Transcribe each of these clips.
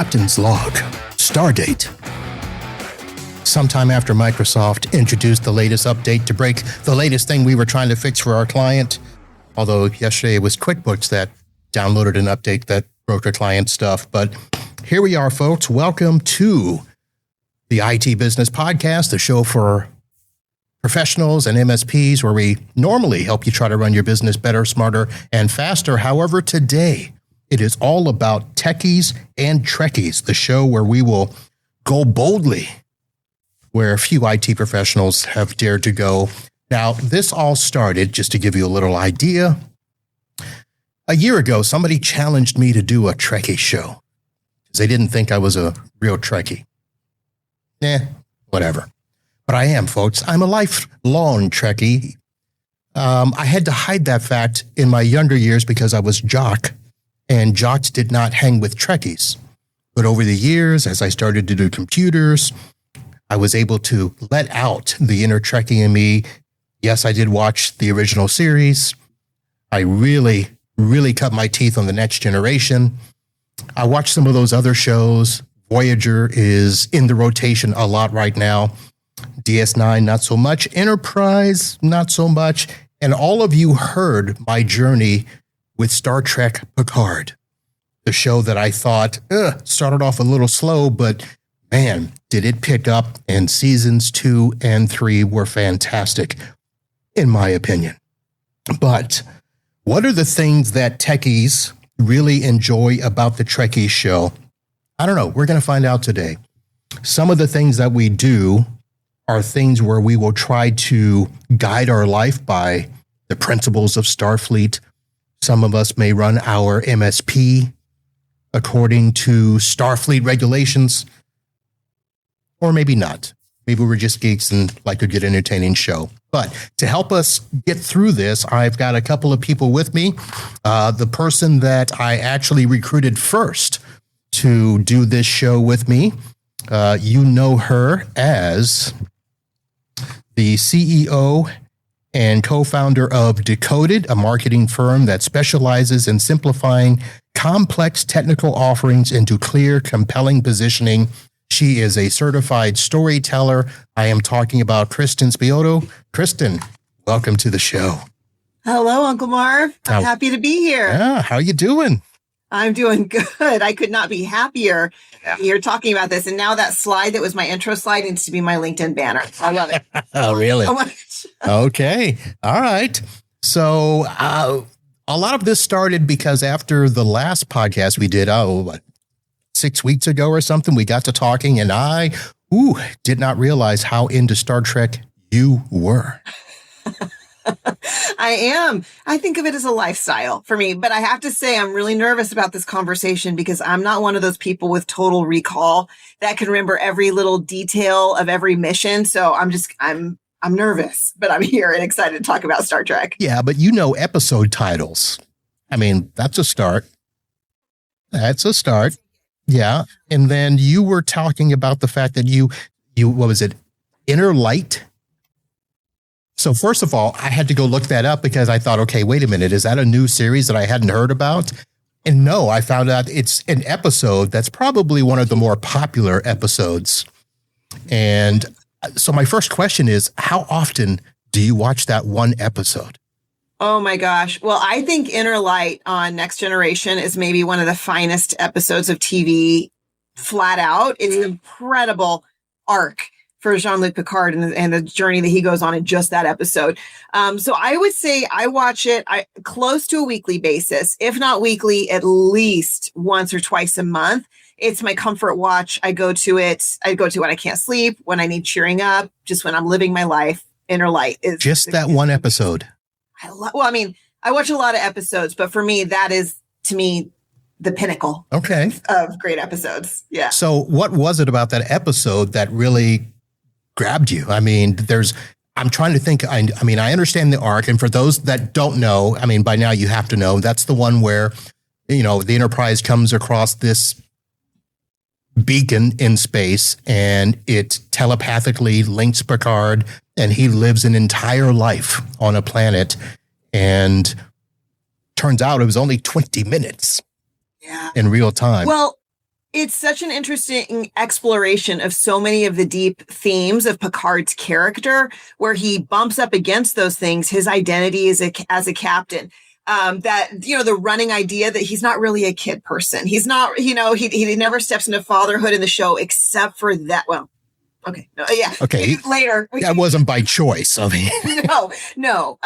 Captain's log. Stardate. Sometime after Microsoft introduced the latest update to break the latest thing we were trying to fix for our client. Although yesterday it was QuickBooks that downloaded an update that broke our client stuff. But here we are, folks. Welcome to the IT Business Podcast, the show for professionals and MSPs, where we normally help you try to run your business better, smarter, and faster. However, today it is all about Techies and Trekkies, the show where we will go boldly where few IT professionals have dared to go. Now, this all started, just to give you a little idea, a year ago, somebody challenged me to do a Trekkie show because they didn't think I was a real Trekkie. Whatever. But I am, folks. I'm a lifelong Trekkie. I had to hide that fact in my younger years because I was jock, and jocks did not hang with Trekkies. But over the years, as I started to do computers, I was able to let out the inner Trekkie in me. Yes, I did watch the original series. I really cut my teeth on the Next Generation. I watched some of those other shows. Voyager is in the rotation a lot right now. DS9, not so much. Enterprise, not so much. And all of you heard my journey with Star Trek Picard, the show that I thought started off a little slow, but man, did it pick up, and seasons 2 and 3 were fantastic, in my opinion. But what are the things that Techies really enjoy about the Trekkie show? I don't know. We're going to find out today. Some of the things that we do are things where we will try to guide our life by the principles of Starfleet. Some of us may run our MSP according to Starfleet regulations, or maybe not. Maybe we're just geeks and like a good entertaining show. But to help us get through this, I've got a couple of people with me. The person that I actually recruited first to do this show with me, you know her as the CEO and co-founder of Decoded, a marketing firm that specializes in simplifying complex technical offerings into clear, compelling positioning. She is a certified storyteller. I am talking about Kristen Spiotto. Kristen, welcome to the show. Hello, Uncle Marv. I'm happy to be here. Yeah, how you doing? I'm doing good. I could not be happier. Yeah. You're talking about this. And now that slide that was my intro slide needs to be my LinkedIn banner. I love it. Oh, really? So much. Okay. All right. So a lot of this started because after the last podcast we did, 6 weeks ago or something, we got to talking, and I did not realize how into Star Trek you were. I am. I think of it as a lifestyle for me, but I have to say I'm really nervous about this conversation because I'm not one of those people with total recall that can remember every little detail of every mission. So I'm nervous, but I'm here and excited to talk about Star Trek. Yeah, but you know episode titles. I mean, that's a start. That's a start. Yeah. And then you were talking about the fact that you what was it? Inner Light? So first of all, I had to go look that up because I thought, okay, wait a minute. Is that a new series that I hadn't heard about? And no, I found out it's an episode that's probably one of the more popular episodes. And so my first question is, how often do you watch that one episode? Oh my gosh. Well, I think Inner Light on Next Generation is maybe one of the finest episodes of TV flat out. It's an incredible arc for Jean-Luc Picard and the journey that he goes on in just that episode. So I would say I watch it close to a weekly basis, if not weekly, at least once or twice a month. It's my comfort watch. I go to it when I can't sleep, when I need cheering up, just when I'm living my life. Inner Light is just that one episode. I watch a lot of episodes, but for me, that is, to me, the pinnacle of great episodes. Yeah. So what was it about that episode that really grabbed you? I mean, I'm trying to think. I mean, I understand the arc. And for those that don't know, I mean, by now you have to know, that's the one where, the Enterprise comes across this beacon in space and it telepathically links Picard, and he lives an entire life on a planet, and turns out it was only 20 minutes in real time. Well, It's such an interesting exploration of so many of the deep themes of Picard's character, where he bumps up against those things, his identity as a captain. That, the running idea that he's not really a kid person. He's not, he never steps into fatherhood in the show except for that. Well, okay. No, yeah. Okay. Later. That wasn't by choice. I mean, no.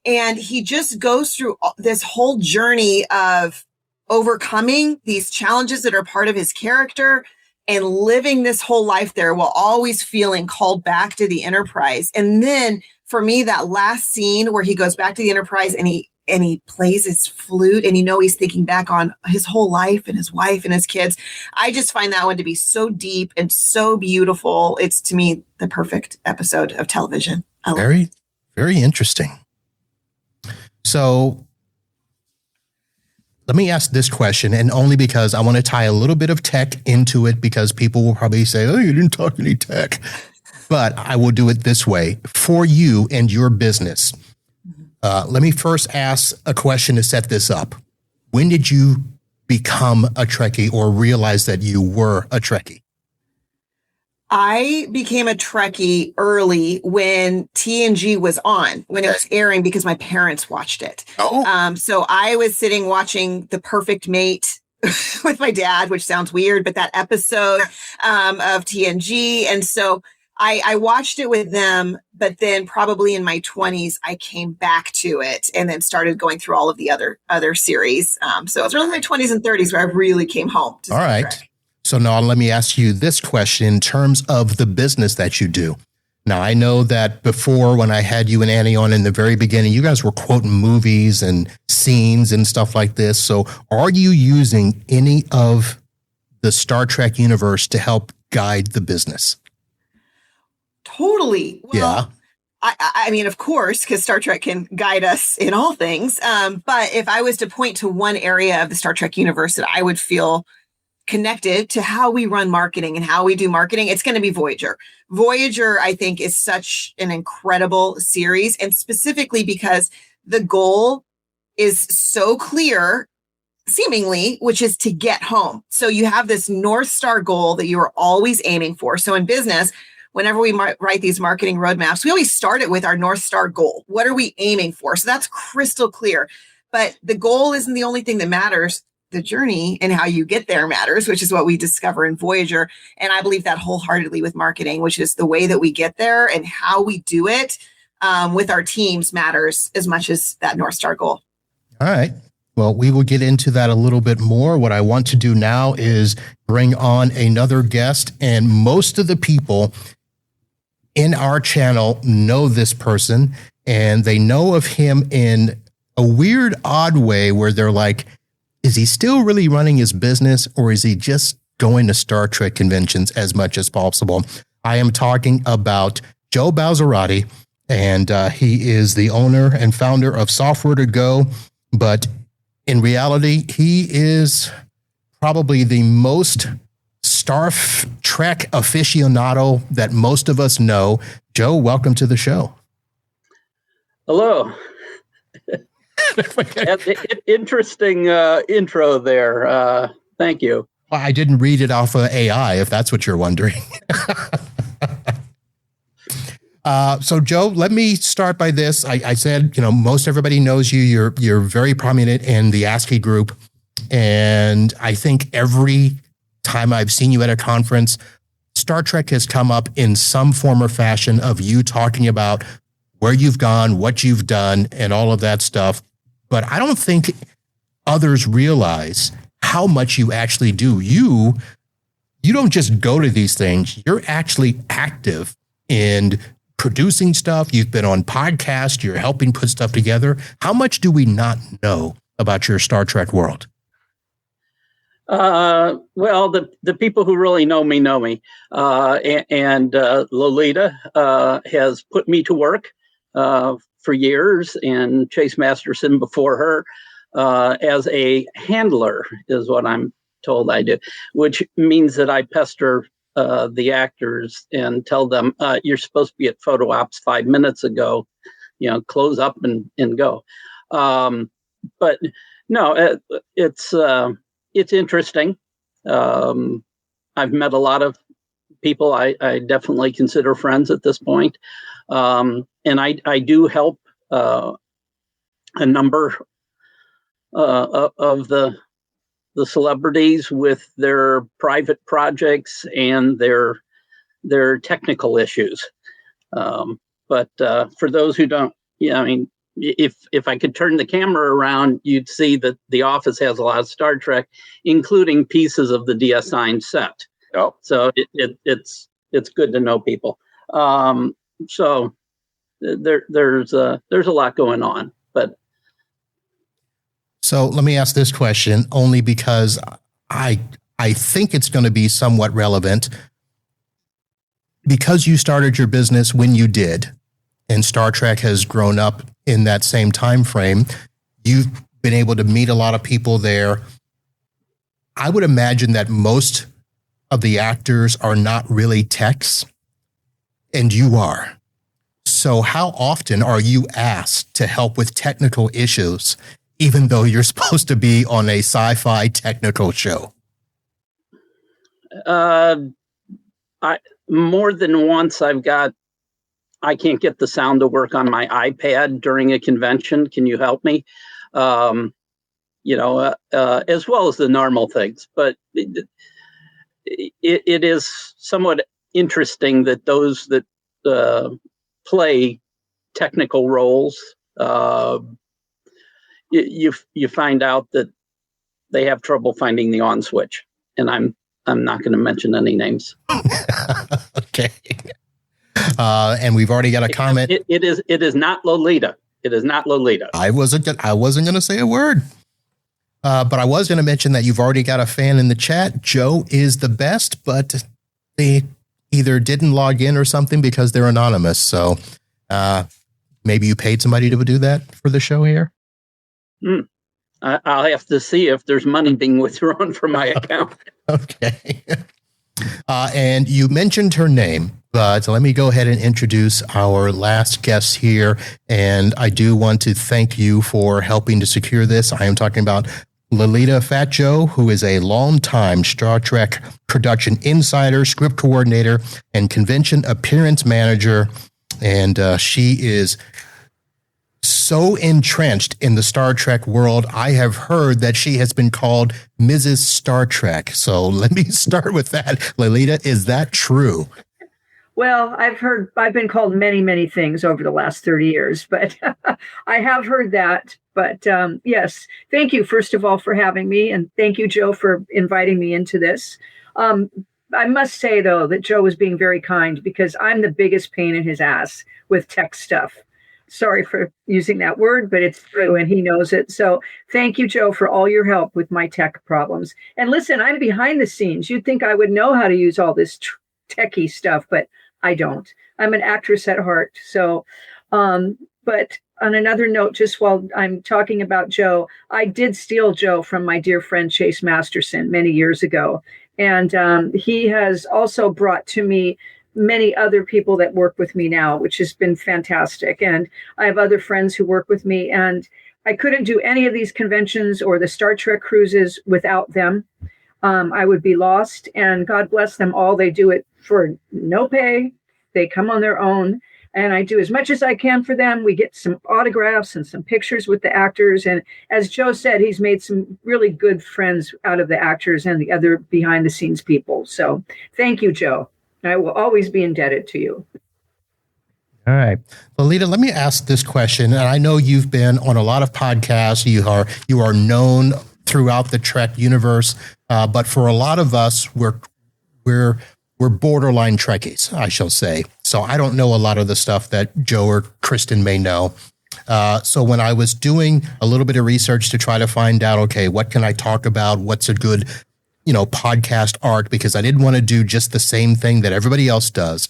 And he just goes through this whole journey of overcoming these challenges that are part of his character and living this whole life there while always feeling called back to the Enterprise. And then for me, that last scene where he goes back to the Enterprise and he plays his flute and he's thinking back on his whole life and his wife and his kids. I just find that one to be so deep and so beautiful. It's, to me, the perfect episode of television. Very, very interesting. So let me ask this question, and only because I want to tie a little bit of tech into it, because people will probably say, oh, you didn't talk any tech. But I will do it this way. For you and your business, let me first ask a question to set this up. When did you become a Trekkie or realize that you were a Trekkie? I became a Trekkie early when TNG was on, when it was airing, because my parents watched it. So I was sitting watching The Perfect Mate with my dad, which sounds weird, but that episode of TNG. And so I watched it with them, but then probably in my 20s, I came back to it and then started going through all of the other series. So it was really my 20s and 30s where I really came home. All right. Trek. So now let me ask you this question in terms of the business that you do. Now, I know that before, when I had you and Annie on in the very beginning, you guys were quoting movies and scenes and stuff like this. So are you using any of the Star Trek universe to help guide the business? Totally. Well, yeah. I mean, of course, because Star Trek can guide us in all things. But if I was to point to one area of the Star Trek universe that I would feel connected to how we run marketing and how we do marketing, it's going to be Voyager. Voyager, I think, is such an incredible series, and specifically because the goal is so clear, seemingly, which is to get home. So you have this North Star goal that you are always aiming for. So in business, whenever we write these marketing roadmaps, we always start it with our North Star goal. What are we aiming for? So that's crystal clear. But the goal isn't the only thing that matters. The journey and how you get there matters, which is what we discover in Voyager. And I believe that wholeheartedly with marketing, which is the way that we get there and how we do it with our teams matters as much as that North Star goal. All right. Well, we will get into that a little bit more. What I want to do now is bring on another guest, and most of the people in our channel know this person, and they know of him in a weird, odd way where they're like, is he still really running his business, or is he just going to Star Trek conventions as much as possible? I am talking about Joe Balzarati, and he is the owner and founder of Software to Go. But in reality, he is probably the most Star Trek aficionado that most of us know. Joe, welcome to the show. Hello. Interesting intro there. Thank you. Well, I didn't read it off of AI, if that's what you're wondering. So, Joe, let me start by this. I said, most everybody knows you. You're very prominent in the ASCII group. And I think every time I've seen you at a conference, Star Trek has come up in some form or fashion of you talking about where you've gone, what you've done, and all of that stuff. But I don't think others realize how much you actually do. You don't just go to these things. You're actually active in producing stuff. You've been on podcasts. You're helping put stuff together. How much do we not know about your Star Trek world? Well, the people who really know me know me. And Lolita has put me to work for years, and Chase Masterson before her, as a handler is what I'm told I do, which means that I pester the actors and tell them, you're supposed to be at photo ops 5 minutes ago, close up and go. But no, it's interesting. I've met a lot of people I definitely consider friends at this point. And I do help a number of the celebrities with their private projects and their technical issues. But for those who don't, I mean, if I could turn the camera around, you'd see that the office has a lot of Star Trek, including pieces of the DS9 set. Oh. So it's good to know people. So there's a lot going on, but. So let me ask this question only because I think it's going to be somewhat relevant. Because you started your business when you did, and Star Trek has grown up in that same time frame, you've been able to meet a lot of people there. I would imagine that most of the actors are not really techs, and you are. So how often are you asked to help with technical issues, even though you're supposed to be on a sci-fi technical show? More than once, I can't get the sound to work on my iPad during a convention. Can you help me? As well as the normal things. But it is somewhat interesting that those that play technical roles, you find out that they have trouble finding the on switch, and I'm not going to mention any names. Okay. And we've already got a comment. It is not Lolita. It is not Lolita. I wasn't going to say a word. But I was going to mention that you've already got a fan in the chat. Joe is the best, but they either didn't log in or something because they're anonymous. So maybe you paid somebody to do that for the show here. I'll have to see if there's money being withdrawn from my account. Okay. And you mentioned her name, but let me go ahead and introduce our last guest here. And I do want to thank you for helping to secure this. I am talking about Lolita Fat Joe, who is a longtime Star Trek production insider, script coordinator, and convention appearance manager. And she is so entrenched in the Star Trek world, I have heard that she has been called Mrs. Star Trek. So let me start with that. Lolita, is that true? Well, I've been called many, many things over the last 30 years, but I have heard that. But yes, thank you, first of all, for having me. And thank you, Joe, for inviting me into this. I must say, though, that Joe was being very kind because I'm the biggest pain in his ass with tech stuff. Sorry for using that word, but it's true, and he knows it. So thank you, Joe, for all your help with my tech problems. And listen, I'm behind the scenes. You'd think I would know how to use all this techie stuff, but I don't. I'm an actress at heart. So, but on another note, just while I'm talking about Joe, I did steal Joe from my dear friend Chase Masterson many years ago. And he has also brought to me many other people that work with me now, which has been fantastic. And I have other friends who work with me, and I couldn't do any of these conventions or the Star Trek cruises without them. I would be lost, and God bless them all. They do it for no pay. They come on their own, and I do as much as I can for them. We get some autographs and some pictures with the actors. And as Joe said, he's made some really good friends out of the actors and the other behind the scenes people. So thank you, Joe. I will always be indebted to you. All right. Lolita, let me ask this question. And I know you've been on a lot of podcasts. You are known throughout the Trek universe. But for a lot of us, we're borderline Trekkies, I shall say. So I don't know a lot of the stuff that Joe or Kristen may know. So when I was doing a little bit of research to try to find out, okay, what can I talk about? What's a good podcast arc, because I didn't want to do just the same thing that everybody else does.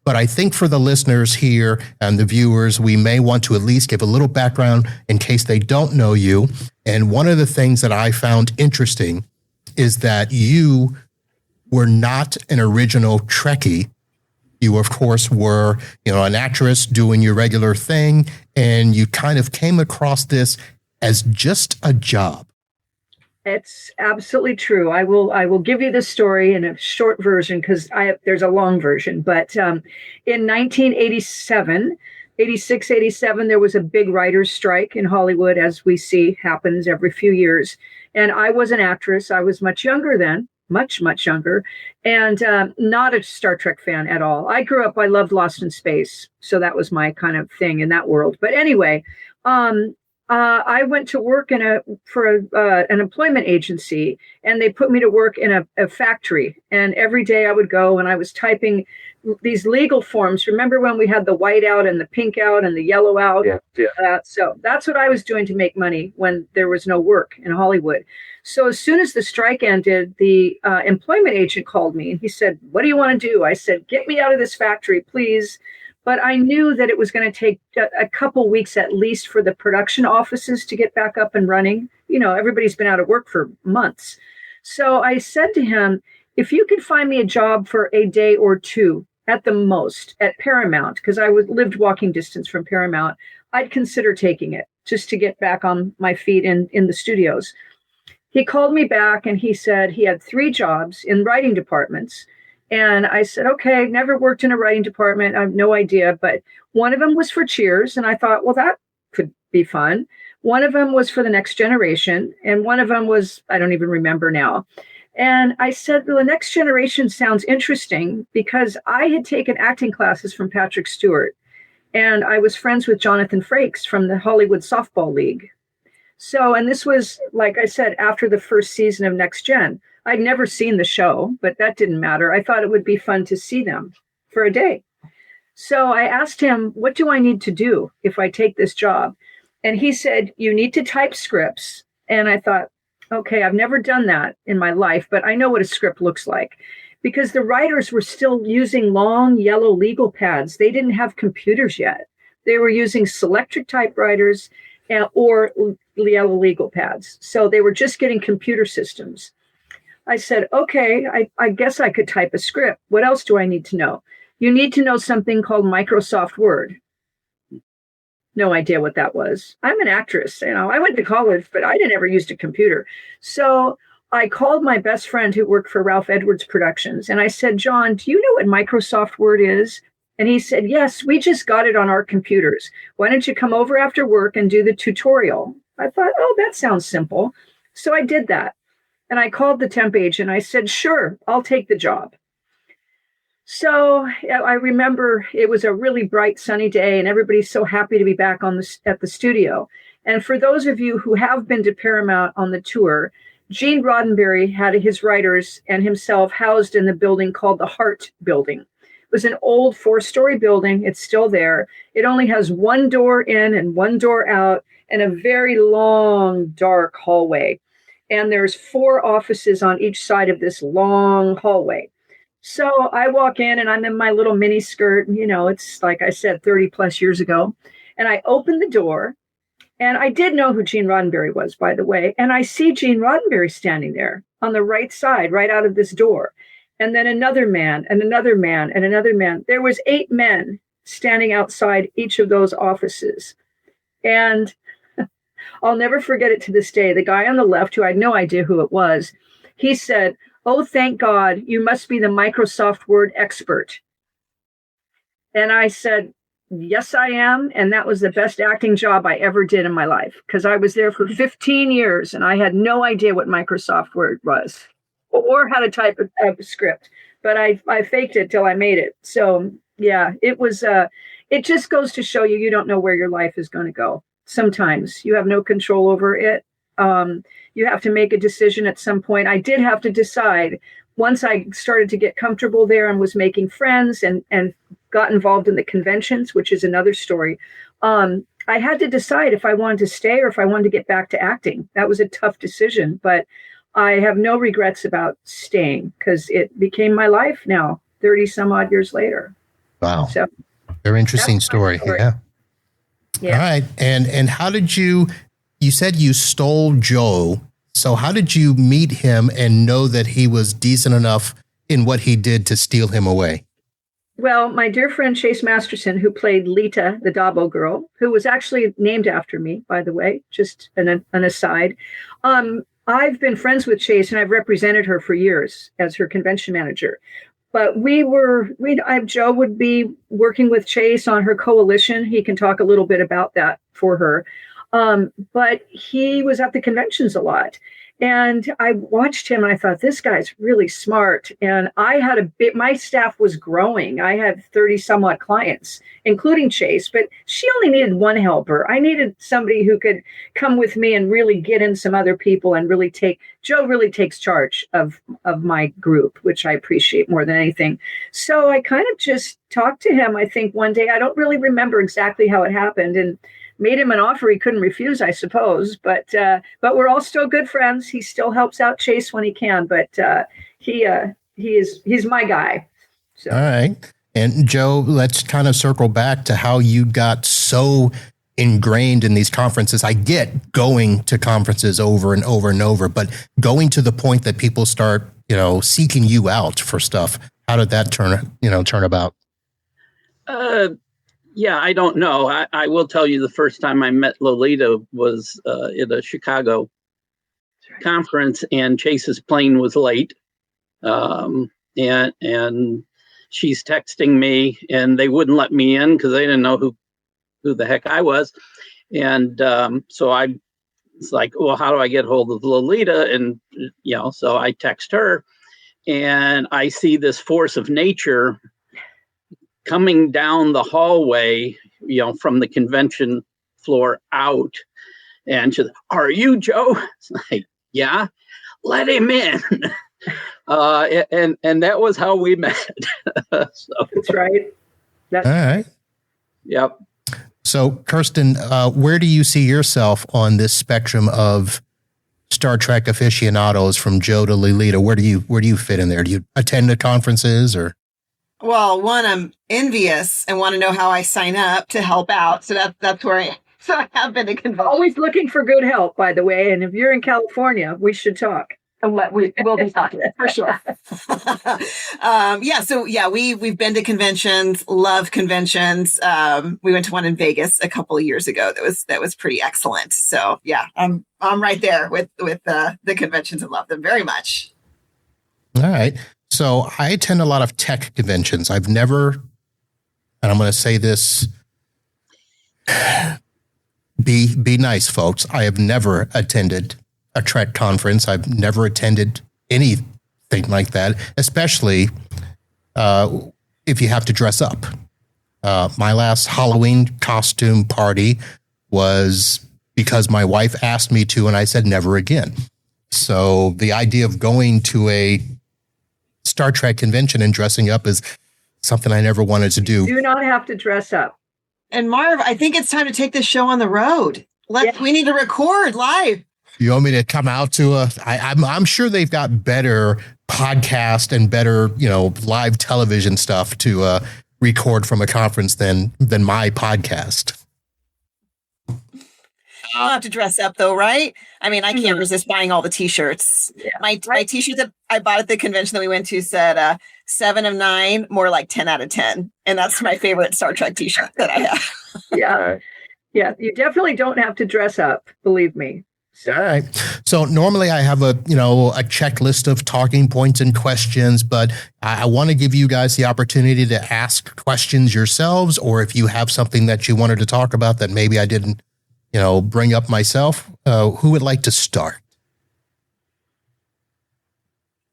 But I think for the listeners here and the viewers, we may want to at least give a little background in case they don't know you. And one of the things that I found interesting is that you were not an original Trekkie. You, of course, were, an actress doing your regular thing, and you kind of came across this as just a job. It's absolutely true. I will give you the story in a short version because there's a long version. But in 1987, 86, 87, there was a big writers' strike in Hollywood, as we see happens every few years. And I was an actress. I was much younger then, much, much younger, and not a Star Trek fan at all. I grew up, I loved Lost in Space. So that was my kind of thing in that world. But anyway, I went to work for an employment agency, and they put me to work in a factory. And every day I would go and I was typing these legal forms. Remember when we had the white out and the pink out and the yellow out? Yeah. So that's what I was doing to make money when there was no work in Hollywood. So as soon as the strike ended, the employment agent called me and he said, "What do you want to do?" I said, "Get me out of this factory, please." But I knew that it was going to take a couple weeks at least for the production offices to get back up and running. You know, everybody's been out of work for months. So I said to him, if you could find me a job for a day or two at the most at Paramount, because I lived walking distance from Paramount, I'd consider taking it just to get back on my feet in the studios. He called me back and he said he had 3 jobs in writing departments. And I said, okay, never worked in a writing department. I have no idea. But one of them was for Cheers. And I thought, well, that could be fun. One of them was for The Next Generation. And one of them was, I don't even remember now. And I said, well, The Next Generation sounds interesting because I had taken acting classes from Patrick Stewart. And I was friends with Jonathan Frakes from the Hollywood Softball League. So, and this was, like I said, after the first season of Next Gen. I'd never seen the show, but that didn't matter. I thought it would be fun to see them for a day. So I asked him, what do I need to do if I take this job? And he said, you need to type scripts. And I thought, okay, I've never done that in my life, but I know what a script looks like because the writers were still using long yellow legal pads. They didn't have computers yet. They were using Selectric typewriters or yellow legal pads. So they were just getting computer systems. I said, okay, I guess I could type a script. What else do I need to know? You need to know something called Microsoft Word. No idea what that was. I'm an actress. You know, I went to college, but I never used a computer. So I called my best friend who worked for Ralph Edwards Productions. And I said, John, do you know what Microsoft Word is? And he said, yes, we just got it on our computers. Why don't you come over after work and do the tutorial? I thought, oh, that sounds simple. So I did that. And I called the temp agent. I said, sure, I'll take the job. So I remember it was a really bright, sunny day, and everybody's so happy to be back at the studio. And for those of you who have been to Paramount on the tour, Gene Roddenberry had his writers and himself housed in the building called the Hart Building. It was an old 4-story building. It's still there. It only has one door in and one door out and a very long, dark hallway. And there's 4 offices on each side of this long hallway. So I walk in and I'm in my little mini skirt. You know, it's like I said, 30 plus years ago. And I open the door and I did know who Gene Roddenberry was, by the way. And I see Gene Roddenberry standing there on the right side, right out of this door. And then another man and another man and another man. There was 8 men standing outside each of those offices. And I'll never forget it to this day. The guy on the left, who I had no idea who it was, he said, oh, thank God, you must be the Microsoft Word expert. And I said, yes, I am. And that was the best acting job I ever did in my life because I was there for 15 years and I had no idea what Microsoft Word was or how to type a script. But I faked it till I made it. So, yeah, it was. It just goes to show you don't know where your life is going to go. Sometimes you have no control over it. You have to make a decision at some point. I did have to decide once I started to get comfortable there and was making friends and got involved in the conventions, which is another story. I had to decide if I wanted to stay or if I wanted to get back to acting. That was a tough decision, but I have no regrets about staying because it became my life now, 30 some odd years later. Wow. So very interesting story. Yeah. Yeah. All right. And how did you said you stole Joe. So how did you meet him and know that he was decent enough in what he did to steal him away? Well, my dear friend Chase Masterson, who played Lita, the Dabo girl, who was actually named after me, by the way, just an aside. I've been friends with Chase and I've represented her for years as her convention manager. But Joe would be working with Chase on her coalition. He can talk a little bit about that for her. But he was at the conventions a lot. And I watched him and I thought, this guy's really smart. And my staff was growing. I had 30 somewhat clients, including Chase, but she only needed one helper. I needed somebody who could come with me and really get in some other people and Joe really takes charge of my group, which I appreciate more than anything. So I kind of just talked to him, I think one day. I don't really remember exactly how it happened, and made him an offer he couldn't refuse, I suppose. But we're all still good friends. He still helps out Chase when he can, but he's my guy. So. All right. And Joe, let's kind of circle back to how you got so ingrained in these conferences. I get going to conferences over and over and over, but going to the point that people start, seeking you out for stuff. How did that turn about? Yeah, I don't know. I will tell you the first time I met Lolita was at a Chicago conference, and Chase's plane was late. And she's texting me, and they wouldn't let me in because they didn't know who the heck I was. And so I was like, well, how do I get hold of Lolita? And, so I text her, and I see this force of nature coming down the hallway, from the convention floor out. And she's, are you Joe? It's like, yeah, let him in. And that was how we met. So, that's right. All right. Yep. So, Kirsten, where do you see yourself on this spectrum of Star Trek aficionados from Joe to Lolita? Where do you fit in there? Do you attend the conferences or? Well, one, I'm envious and want to know how I sign up to help out. So that's where I am. So I have been to convention. Always looking for good help, by the way. And if you're in California, we should talk. We will be talking for sure. We've been to conventions, love conventions. We went to one in Vegas a couple of years ago. That was pretty excellent. So yeah, I'm right there with the conventions and love them very much. All right. So I attend a lot of tech conventions. I've never, and I'm going to say this, be nice, folks. I have never attended a Trek conference. I've never attended anything like that, especially if you have to dress up. My last Halloween costume party was because my wife asked me to, and I said never again. So the idea of going to a Star Trek convention and dressing up is something I never wanted to do. You do not have to dress up. And Marv, I think it's time to take this show on the road. We need to record live. You want me to come out to I'm sure they've got better podcast and better, live television stuff to record from a conference than my podcast. I'll have to dress up though, right? I mean, I can't resist buying all the t-shirts. Yeah, my t-shirt that I bought at the convention that we went to said 7 of 9, more like 10 out of 10. And that's my favorite Star Trek t-shirt that I have. Yeah. Yeah. You definitely don't have to dress up. Believe me. All right. So normally I have a checklist of talking points and questions, but I want to give you guys the opportunity to ask questions yourselves, or if you have something that you wanted to talk about that maybe I didn't bring up myself. Who would like to start?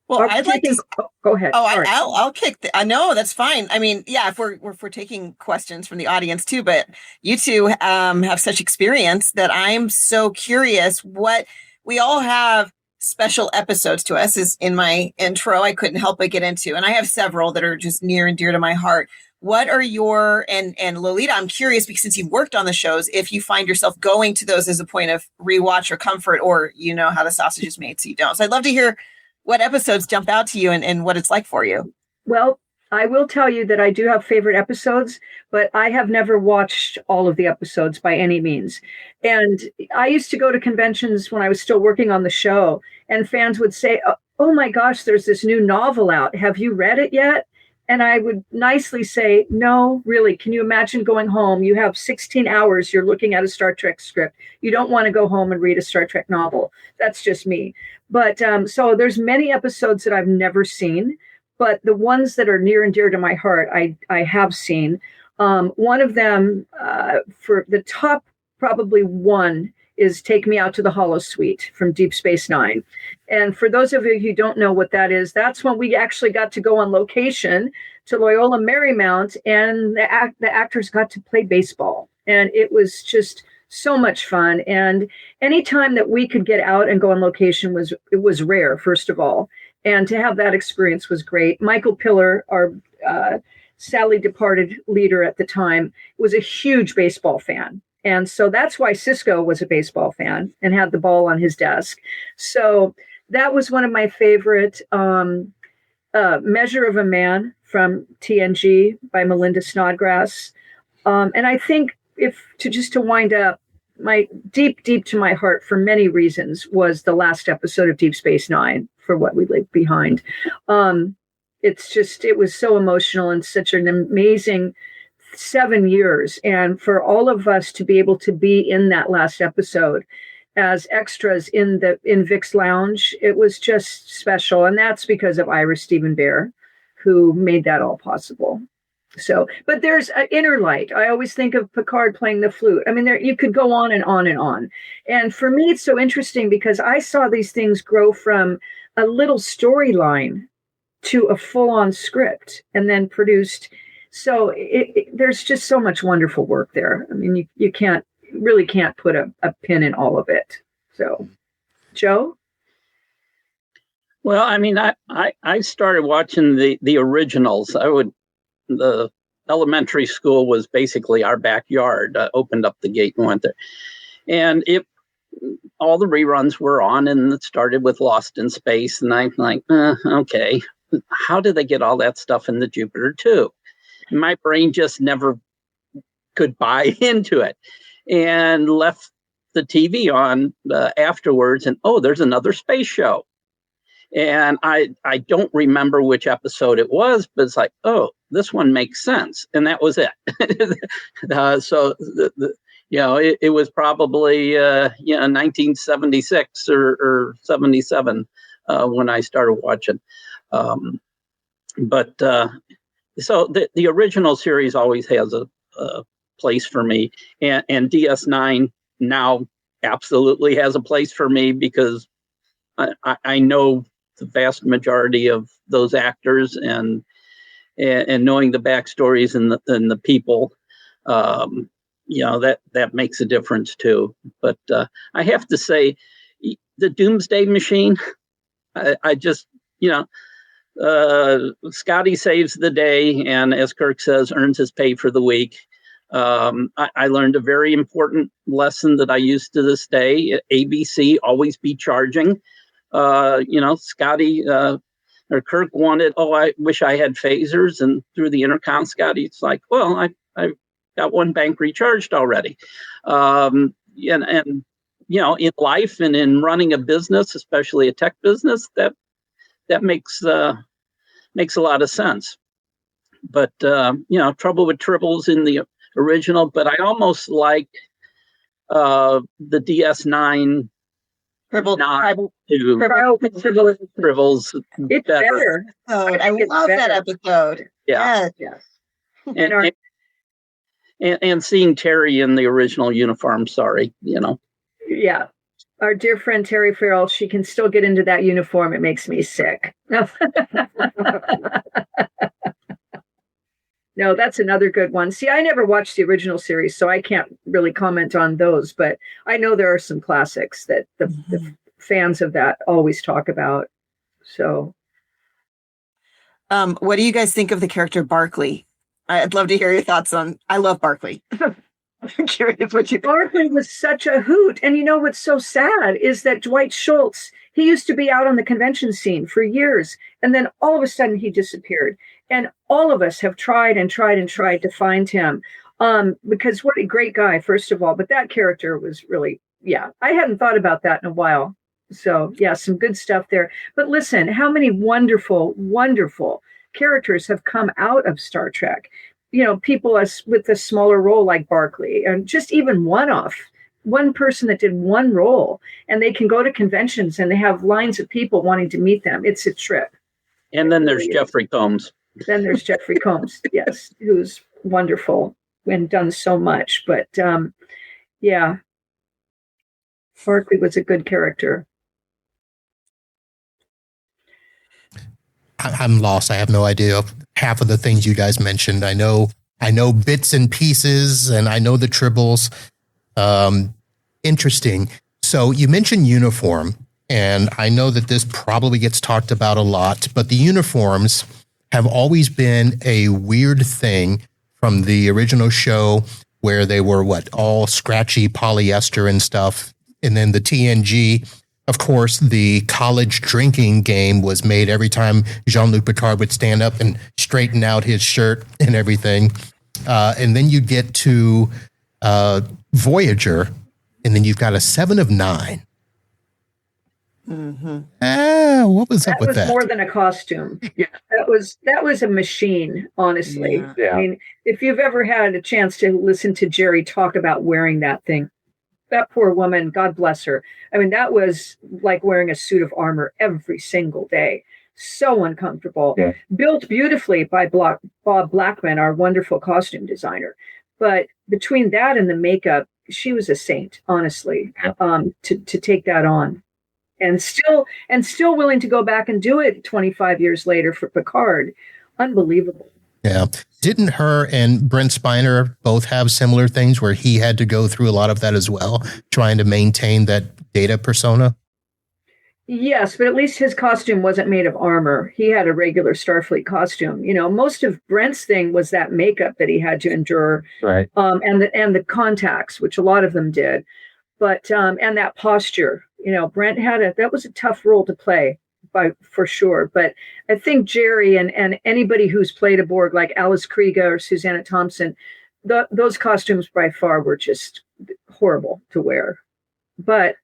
Well, I'd like to go ahead. Oh, I'll kick. No, that's fine. I mean, yeah, if we're taking questions from the audience too, but you two have such experience that I'm so curious. What we all have special episodes to us is in my intro. I couldn't help but get into, and I have several that are just near and dear to my heart. What are your and Lolita? I'm curious because since you've worked on the shows, if you find yourself going to those as a point of rewatch or comfort, or you know how the sausage is made, so you don't. So I'd love to hear what episodes jump out to you and what it's like for you. Well, I will tell you that I do have favorite episodes, but I have never watched all of the episodes by any means. And I used to go to conventions when I was still working on the show, and fans would say, oh my gosh, there's this new novel out. Have you read it yet? And I would nicely say, no, really, can you imagine going home? You have 16 hours, you're looking at a Star Trek script. You don't want to go home and read a Star Trek novel. That's just me. But so there's many episodes that I've never seen, but the ones that are near and dear to my heart, I have seen. One of them, for the top, probably one, is Take Me Out to the Holosuite from Deep Space Nine. And for those of you who don't know what that is, that's when we actually got to go on location to Loyola Marymount, and the actors got to play baseball. And it was just so much fun. And anytime that we could get out and go on location was rare, first of all. And to have that experience was great. Michael Pillar, our sadly departed leader at the time, was a huge baseball fan. And so that's why Cisco was a baseball fan and had the ball on his desk. So that was one of my favorite. Measure of a Man from TNG by Melinda Snodgrass. And I think to wind up, my deep to my heart for many reasons was the last episode of Deep Space Nine, For What We Leave Behind. It was so emotional and such an amazing 7 years. And for all of us to be able to be in that last episode as extras in Vic's lounge, it was just special. And that's because of Ira Stephen Bear, who made that all possible. So, but there's an inner light. I always think of Picard playing the flute. I mean, you could go on and on and on. And for me, it's so interesting because I saw these things grow from a little storyline to a full-on script and then produced. So there's just so much wonderful work there. I mean, you really can't put a pin in all of it. So, Joe? Well, I mean, I started watching the originals. The elementary school was basically our backyard. I opened up the gate and went there. And all the reruns were on, and it started with Lost in Space. And I'm like, okay, how did they get all that stuff in the Jupiter 2? My brain just never could buy into it, and left the TV on afterwards. And there's another space show, and I don't remember which episode it was, but it's like, this one makes sense, and that was it. So it was probably 1976 or 77 when I started watching, but. So the original series always has a place for me, and DS9 now absolutely has a place for me because I know the vast majority of those actors and knowing the backstories and the people, that makes a difference too. But I have to say, the Doomsday Machine, I just Scotty saves the day, and as Kirk says, earns his pay for the week. I learned a very important lesson that I use to this day. At ABC, always be charging. Scotty or Kirk wanted, I wish I had phasers, and through the intercom, Scotty's like, well, I got one bank recharged already. And in life and in running a business, especially a tech business, that makes a lot of sense. But Trouble with Tribbles in the original, but I almost like the DS9 Tribbles. It's better. I love that episode. Yeah. Yes. And seeing Terry in the original uniform, Yeah. Our dear friend Terry Farrell, she can still get into that uniform. It makes me sick. No, that's another good one. See, I never watched the original series, so I can't really comment on those, but I know there are some classics that the fans of that always talk about. So, what do you guys think of the character Barclay? I'd love to hear your thoughts on. I love Barclay. I'm curious what you think. Barclay was such a hoot. And you know what's so sad is that Dwight Schultz, he used to be out on the convention scene for years. And then all of a sudden he disappeared. And all of us have tried to find him. Because what a great guy, first of all. But that character was really, I hadn't thought about that in a while. So, some good stuff there. But listen, how many wonderful, wonderful characters have come out of Star Trek. People with a smaller role like Barclay, and just even one person that did one role, and they can go to conventions and they have lines of people wanting to meet them. It's a trip. And then there's Jeffrey Combs. Yes, who's wonderful and done so much. But yeah, Barclay was a good character. I'm lost. I have no idea half of the things you guys mentioned. I know bits and pieces, and I know the tribbles. Interesting. So you mentioned uniform, and I know that this probably gets talked about a lot, but the uniforms have always been a weird thing from the original show where they were all scratchy polyester and stuff. And then the TNG, of course, the college drinking game was made every time Jean-Luc Picard would stand up and straighten out his shirt and everything. And then you get to Voyager, and then you've got a 7 of 9. Mm-hmm. What was up with that? That was more than a costume. Yeah. That was a machine, honestly. Yeah. I mean, if you've ever had a chance to listen to Jerry talk about wearing that thing, that poor woman, God bless her. I mean, that was like wearing a suit of armor every single day. So uncomfortable. Yeah. Built beautifully by Bob Blackman, our wonderful costume designer. But between that and the makeup, she was a saint, honestly, to take that on. And still willing to go back and do it 25 years later for Picard. Unbelievable. Yeah. Didn't her and Brent Spiner both have similar things where he had to go through a lot of that as well, trying to maintain that Data persona? Yes, but at least his costume wasn't made of armor. He had a regular Starfleet costume. Most of Brent's thing was that makeup that he had to endure, right? And the contacts, which a lot of them did, but and that posture. Brent that was a tough role to play, for sure. But I think Jerry and anybody who's played a Borg like Alice Krieger or Susanna Thompson, those costumes by far were just horrible to wear, but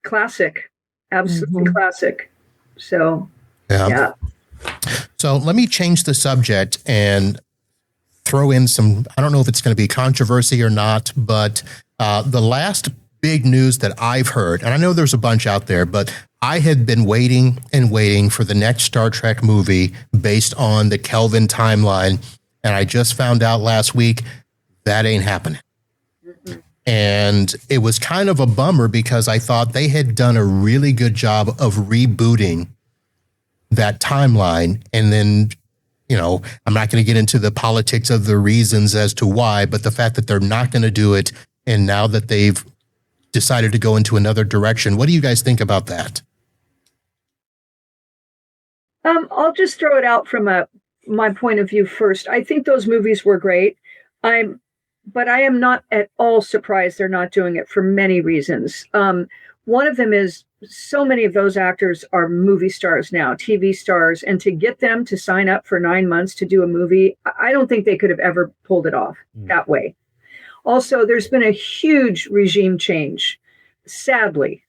classic. Absolutely classic. So, yeah. So let me change the subject and throw in some, I don't know if it's going to be controversy or not, but the last big news that I've heard, and I know there's a bunch out there, but I had been waiting and waiting for the next Star Trek movie based on the Kelvin timeline. And I just found out last week that ain't happening. And it was kind of a bummer because I thought they had done a really good job of rebooting that timeline. And then, I'm not going to get into the politics of the reasons as to why, but the fact that they're not going to do it. And now that they've decided to go into another direction, what do you guys think about that? I'll just throw it out from my point of view first. I think those movies were great. But I am not at all surprised they're not doing it for many reasons. One of them is so many of those actors are movie stars now, TV stars, and to get them to sign up for 9 months to do a movie, I don't think they could have ever pulled it off that way. Also, there's been a huge regime change, sadly,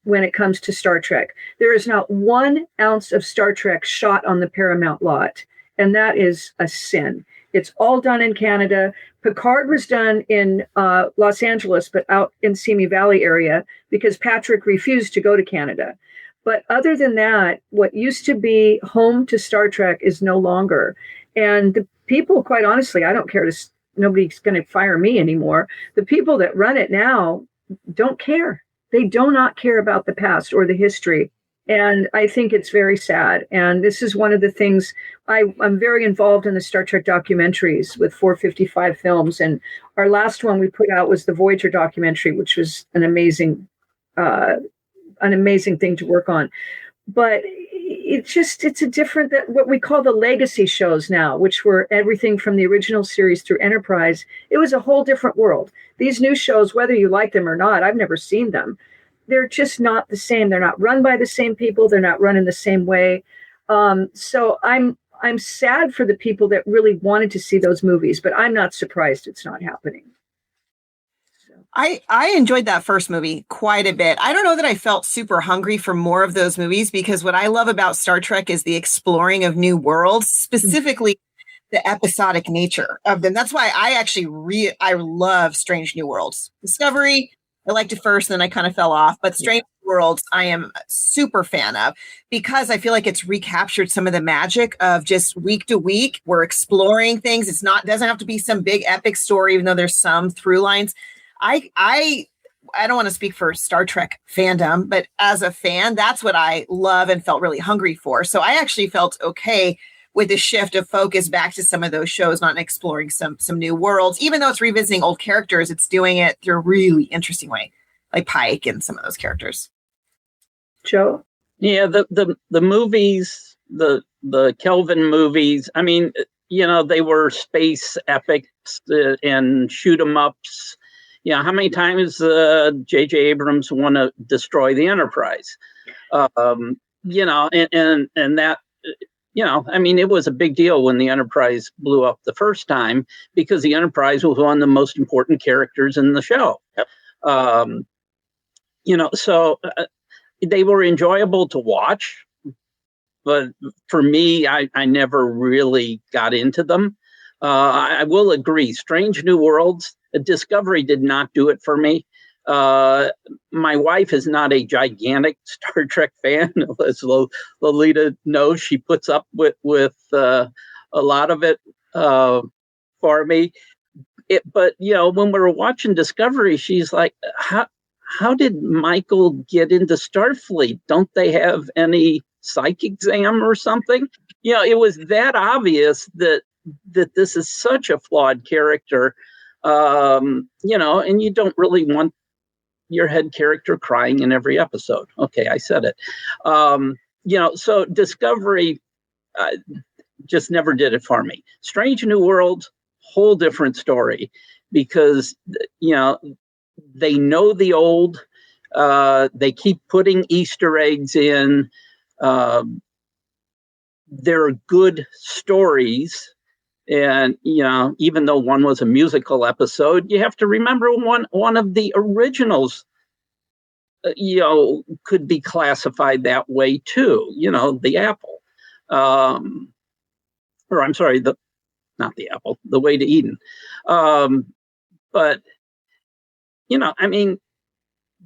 when it comes to Star Trek. There is not 1 ounce of Star Trek shot on the Paramount lot, and that is a sin. It's all done in Canada. Picard was done in Los Angeles, but out in Simi Valley area because Patrick refused to go to Canada. But other than that, what used to be home to Star Trek is no longer. And the people, quite honestly, I don't care. Nobody's going to fire me anymore. The people that run it now don't care. They do not care about the past or the history. And I think it's very sad. And this is one of the things I'm very involved in the Star Trek documentaries with 455 films. And our last one we put out was the Voyager documentary, which was an amazing thing to work on. But it's a different, what we call the legacy shows now, which were everything from the original series through Enterprise. It was a whole different world. These new shows, whether you like them or not, I've never seen them. They're just not the same. They're not run by the same people. They're not run in the same way. So I'm sad for the people that really wanted to see those movies, but I'm not surprised it's not happening. I enjoyed that first movie quite a bit. I don't know that I felt super hungry for more of those movies, because what I love about Star Trek is the exploring of new worlds, specifically the episodic nature of them. That's why I actually I love Strange New Worlds. Discovery, I liked it first, and then I kind of fell off. But Strange New Worlds, I am a super fan of, because I feel like it's recaptured some of the magic of just week to week. We're exploring things. Doesn't have to be some big epic story, even though there's some through lines. I don't want to speak for Star Trek fandom, but as a fan, that's what I love and felt really hungry for. So I actually felt okay with the shift of focus back to some of those shows, not exploring some new worlds. Even though it's revisiting old characters, it's doing it through a really interesting way, like Pike and some of those characters. Joe? Yeah, the movies, the Kelvin movies, I mean, they were space epics and shoot 'em ups. How many times J.J. Abrams want to destroy the Enterprise? And that, I mean, it was a big deal when the Enterprise blew up the first time, because the Enterprise was one of the most important characters in the show. Yep. So they were enjoyable to watch, but for me, I never really got into them. I will agree, Strange New Worlds, Discovery did not do it for me. My wife is not a gigantic Star Trek fan, as Lolita knows. She puts up with a lot of it for me. But when we were watching Discovery, she's like, how did Michael get into Starfleet? Don't they have any psych exam or something? It was that obvious that this is such a flawed character, and you don't really want your head character crying in every episode. Okay, I said it. So Discovery just never did it for me. Strange New Worlds, whole different story, because they know the old. They keep putting Easter eggs in. There are good stories. And, even though one was a musical episode, you have to remember one of the originals, could be classified that way too, the apple. Or I'm sorry, not the apple, the way to Eden. But, I mean,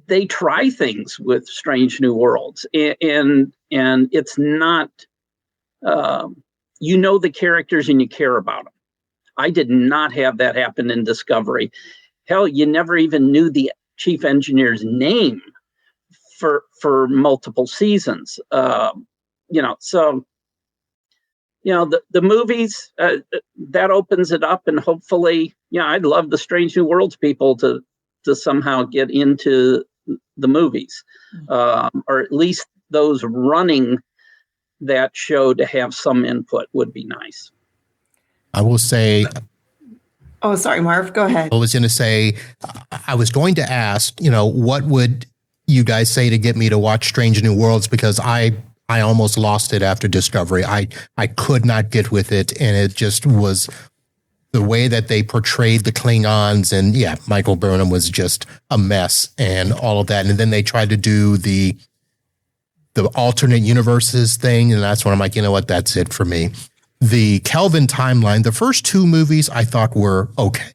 they try things with Strange New Worlds, and it's not, the characters and you care about them. I did not have that happen in Discovery. Hell, you never even knew the chief engineer's name for multiple seasons. So, the movies, that opens it up, and hopefully, I'd love the Strange New Worlds people to somehow get into the movies, or at least those running that show to have some input would be nice. I will say. Oh, sorry, Marv. Go ahead. I was going to say, I was going to ask, what would you guys say to get me to watch Strange New Worlds? Because I almost lost it after Discovery. I could not get with it, and it just was the way that they portrayed the Klingons, and Michael Burnham was just a mess and all of that. And then they tried to do the alternate universes thing, and that's when I'm like, that's it for me. The Kelvin timeline, the first two movies I thought were okay.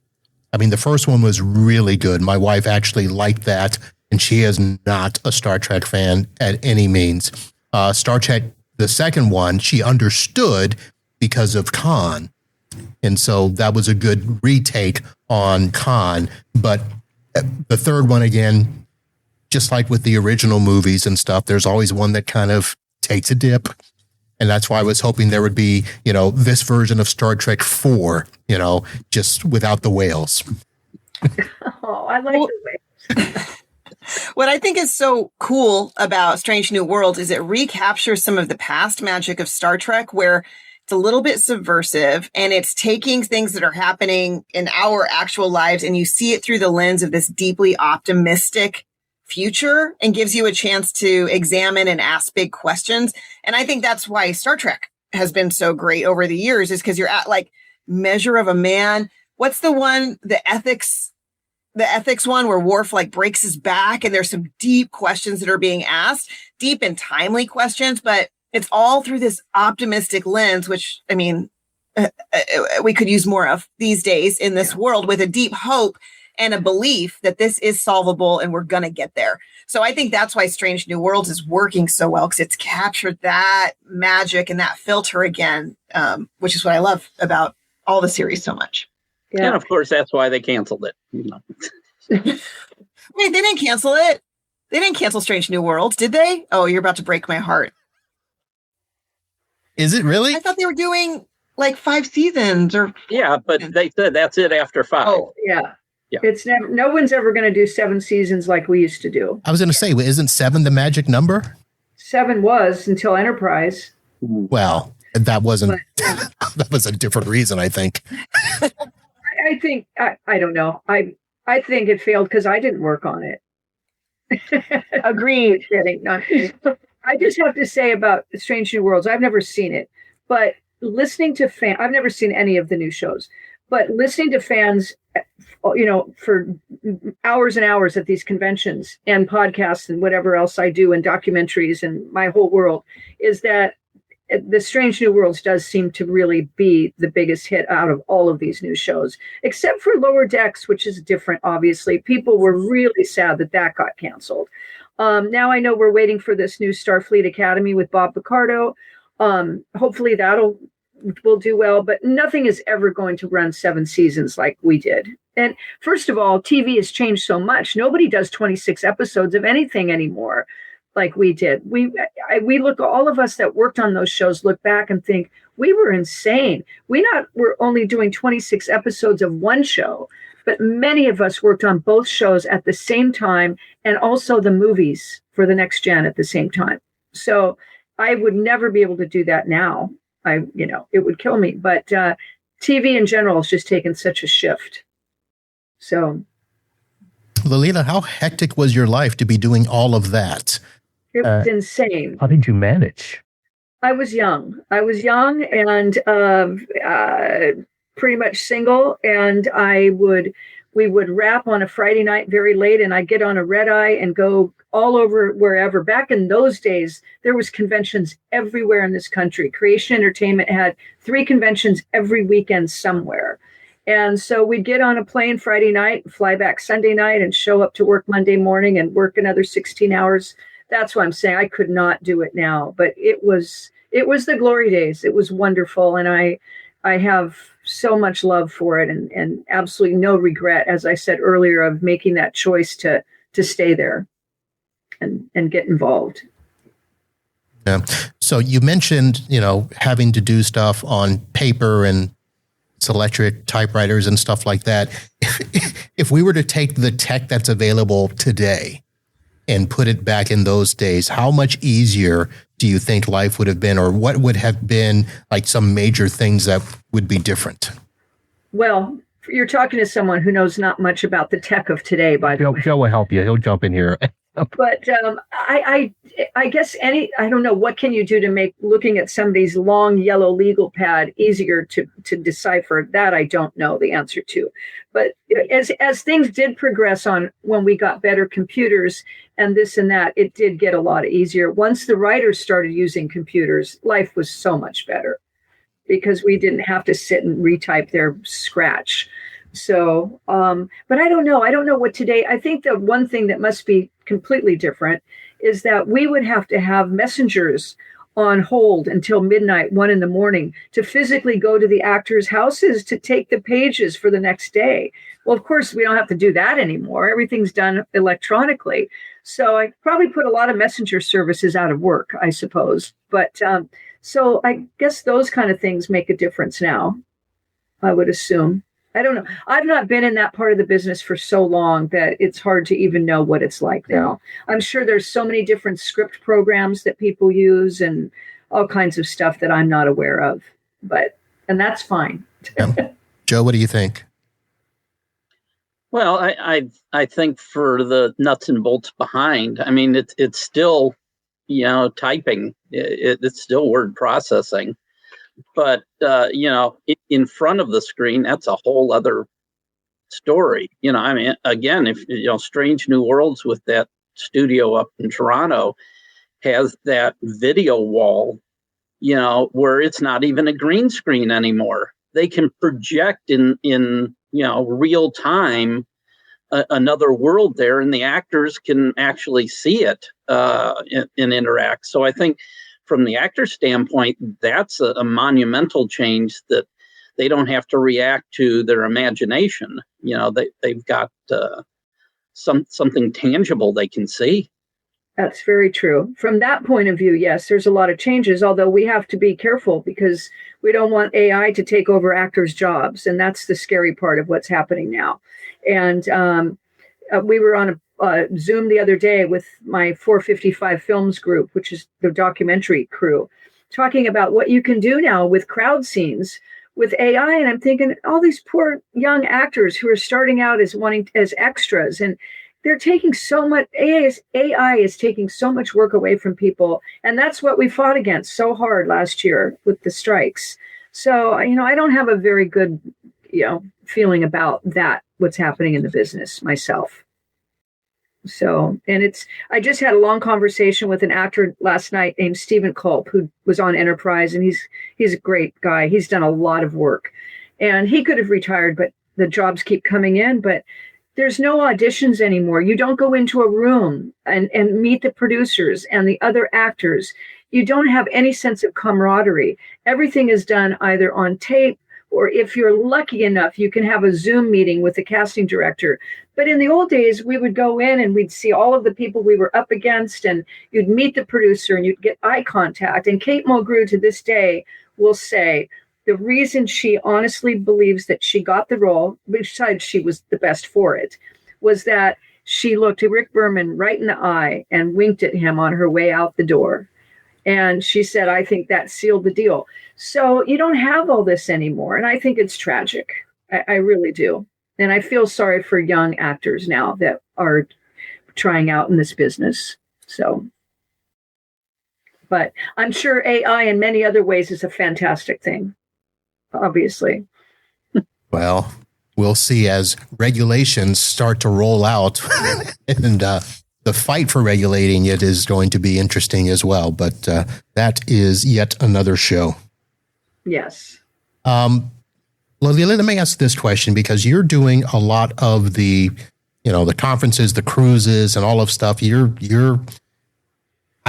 I mean, the first one was really good. My wife actually liked that, and she is not a Star Trek fan at any means. Star Trek, the second one, she understood because of Khan. And so that was a good retake on Khan. But the third one, again, just like with the original movies and stuff, there's always one that kind of takes a dip. And that's why I was hoping there would be, this version of Star Trek 4, just without the whales. Oh, I like the whales. What I think is so cool about Strange New Worlds is it recaptures some of the past magic of Star Trek, where it's a little bit subversive, and it's taking things that are happening in our actual lives, and you see it through the lens of this deeply optimistic future, and gives you a chance to examine and ask big questions. And I think that's why Star Trek has been so great over the years, is because you're at like Measure of a Man. What's the one, the ethics the ethics one where Worf like breaks his back and there's some deep questions that are being asked, deep and timely questions, but it's all through this optimistic lens, which, I mean, we could use more of these days in this world, with a deep hope and a belief that this is solvable and we're going to get there. So I think that's why Strange New Worlds is working so well, because it's captured that magic and that filter again, which is what I love about all the series so much. Yeah. And of course, that's why they canceled it. Wait, they didn't cancel it. They didn't cancel Strange New Worlds, did they? Oh, you're about to break my heart. Is it really? I thought they were doing like 5 seasons or. Yeah, but they said that's it after 5. Oh, yeah. It's never. No one's ever going to do 7 seasons like we used to do. I was going to say, isn't 7 the magic number? 7 was until Enterprise. Well, that wasn't. That was a different reason, I think. I think I don't know. I think it failed because I didn't work on it. Agreed. I just have to say about Strange New Worlds, I've never seen it, but listening to fans, I've never seen any of the new shows, but listening to fans, for hours and hours at these conventions and podcasts and whatever else I do and documentaries and my whole world, is that the Strange New Worlds does seem to really be the biggest hit out of all of these new shows, except for Lower Decks, which is different, obviously. People were really sad that got canceled. Now I know we're waiting for this new Starfleet Academy with Bob Picardo. Hopefully will do well, but nothing is ever going to run 7 seasons like we did. And first of all, TV has changed so much. Nobody does 26 episodes of anything anymore like we did. We look, all of us that worked on those shows look back and think we were insane. We're only doing 26 episodes of one show, but many of us worked on both shows at the same time, and also the movies for the next gen at the same time. So I would never be able to do that now. It would kill me. But TV in general has just taken such a shift. So, Lolita, how hectic was your life to be doing all of that? It was insane. How did you manage? I was young and pretty much single. And we would wrap on a Friday night very late, and I'd get on a red eye and go all over wherever. Back in those days, there was conventions everywhere in this country. Creation Entertainment had 3 conventions every weekend somewhere. And so we'd get on a plane Friday night, fly back Sunday night, and show up to work Monday morning and work another 16 hours. That's why I'm saying I could not do it now, but it was the glory days. It was wonderful. And I have so much love for it, and absolutely no regret, as I said earlier, of making that choice to stay there and get involved. Yeah. So you mentioned, having to do stuff on paper and electric typewriters and stuff like that. If we were to take the tech that's available today and put it back in those days, how much easier do you think life would have been, or what would have been like some major things that would be different? Well, you're talking to someone who knows not much about the tech of today, by the way. Joe will help you. He'll jump in here. But I guess I don't know, what can you do to make looking at somebody's long yellow legal pad easier to decipher? That I don't know the answer to. But as things did progress on, when we got better computers and this and that, it did get a lot easier. Once the writers started using computers, life was so much better because we didn't have to sit and retype their scratch. So, but I don't know. I don't know what today. I think the one thing that must be completely different is that we would have to have messengers on hold until midnight, 1 a.m, to physically go to the actors' houses to take the pages for the next day. Well, of course, we don't have to do that anymore. Everything's done electronically. So I probably put a lot of messenger services out of work, I suppose. But so I guess those kind of things make a difference now, I would assume. I don't know. I've not been in that part of the business for so long that it's hard to even know what it's like now. I'm sure there's so many different script programs that people use and all kinds of stuff that I'm not aware of, and that's fine. Yeah. Joe, what do you think? Well, I think for the nuts and bolts behind, I mean, it's still, typing. It's still word processing. But, in front of the screen, that's a whole other story. I mean, again, if Strange New Worlds with that studio up in Toronto has that video wall, where it's not even a green screen anymore. They can project in real time another world there, and the actors can actually see it and interact. So I think from the actor standpoint, that's a monumental change, that they don't have to react to their imagination. They've got something tangible they can see. That's very true. From that point of view, yes, there's a lot of changes, although we have to be careful because we don't want AI to take over actors' jobs. And that's the scary part of what's happening now. And we were on a Zoom the other day with my 455 Films group, which is the documentary crew, talking about what you can do now with crowd scenes with AI. And I'm thinking, all these poor young actors who are starting out as extras, and they're taking so much, AI is taking so much work away from people. And that's what we fought against so hard last year with the strikes. So, I don't have a very good, feeling about that, what's happening in the business myself. So, and I just had a long conversation with an actor last night named Stephen Culp, who was on Enterprise, and he's a great guy. He's done a lot of work, and he could have retired, but the jobs keep coming in. But there's no auditions anymore. You don't go into a room and meet the producers and the other actors. You don't have any sense of camaraderie. Everything is done either on tape, or if you're lucky enough, you can have a Zoom meeting with the casting director. But in the old days, we would go in and we'd see all of the people we were up against, and you'd meet the producer and you'd get eye contact. And Kate Mulgrew to this day will say the reason she honestly believes that she got the role, besides she was the best for it, was that she looked at Rick Berman right in the eye and winked at him on her way out the door. And she said, I think that sealed the deal. So you don't have all this anymore. And I think it's tragic. I really do. And I feel sorry for young actors now that are trying out in this business. So, but I'm sure AI in many other ways is a fantastic thing, obviously. Well, we'll see as regulations start to roll out and the fight for regulating it is going to be interesting as well, but that is yet another show. Yes. Lolita, let me ask this question, because you're doing a lot of the conferences, the cruises, and all of stuff. I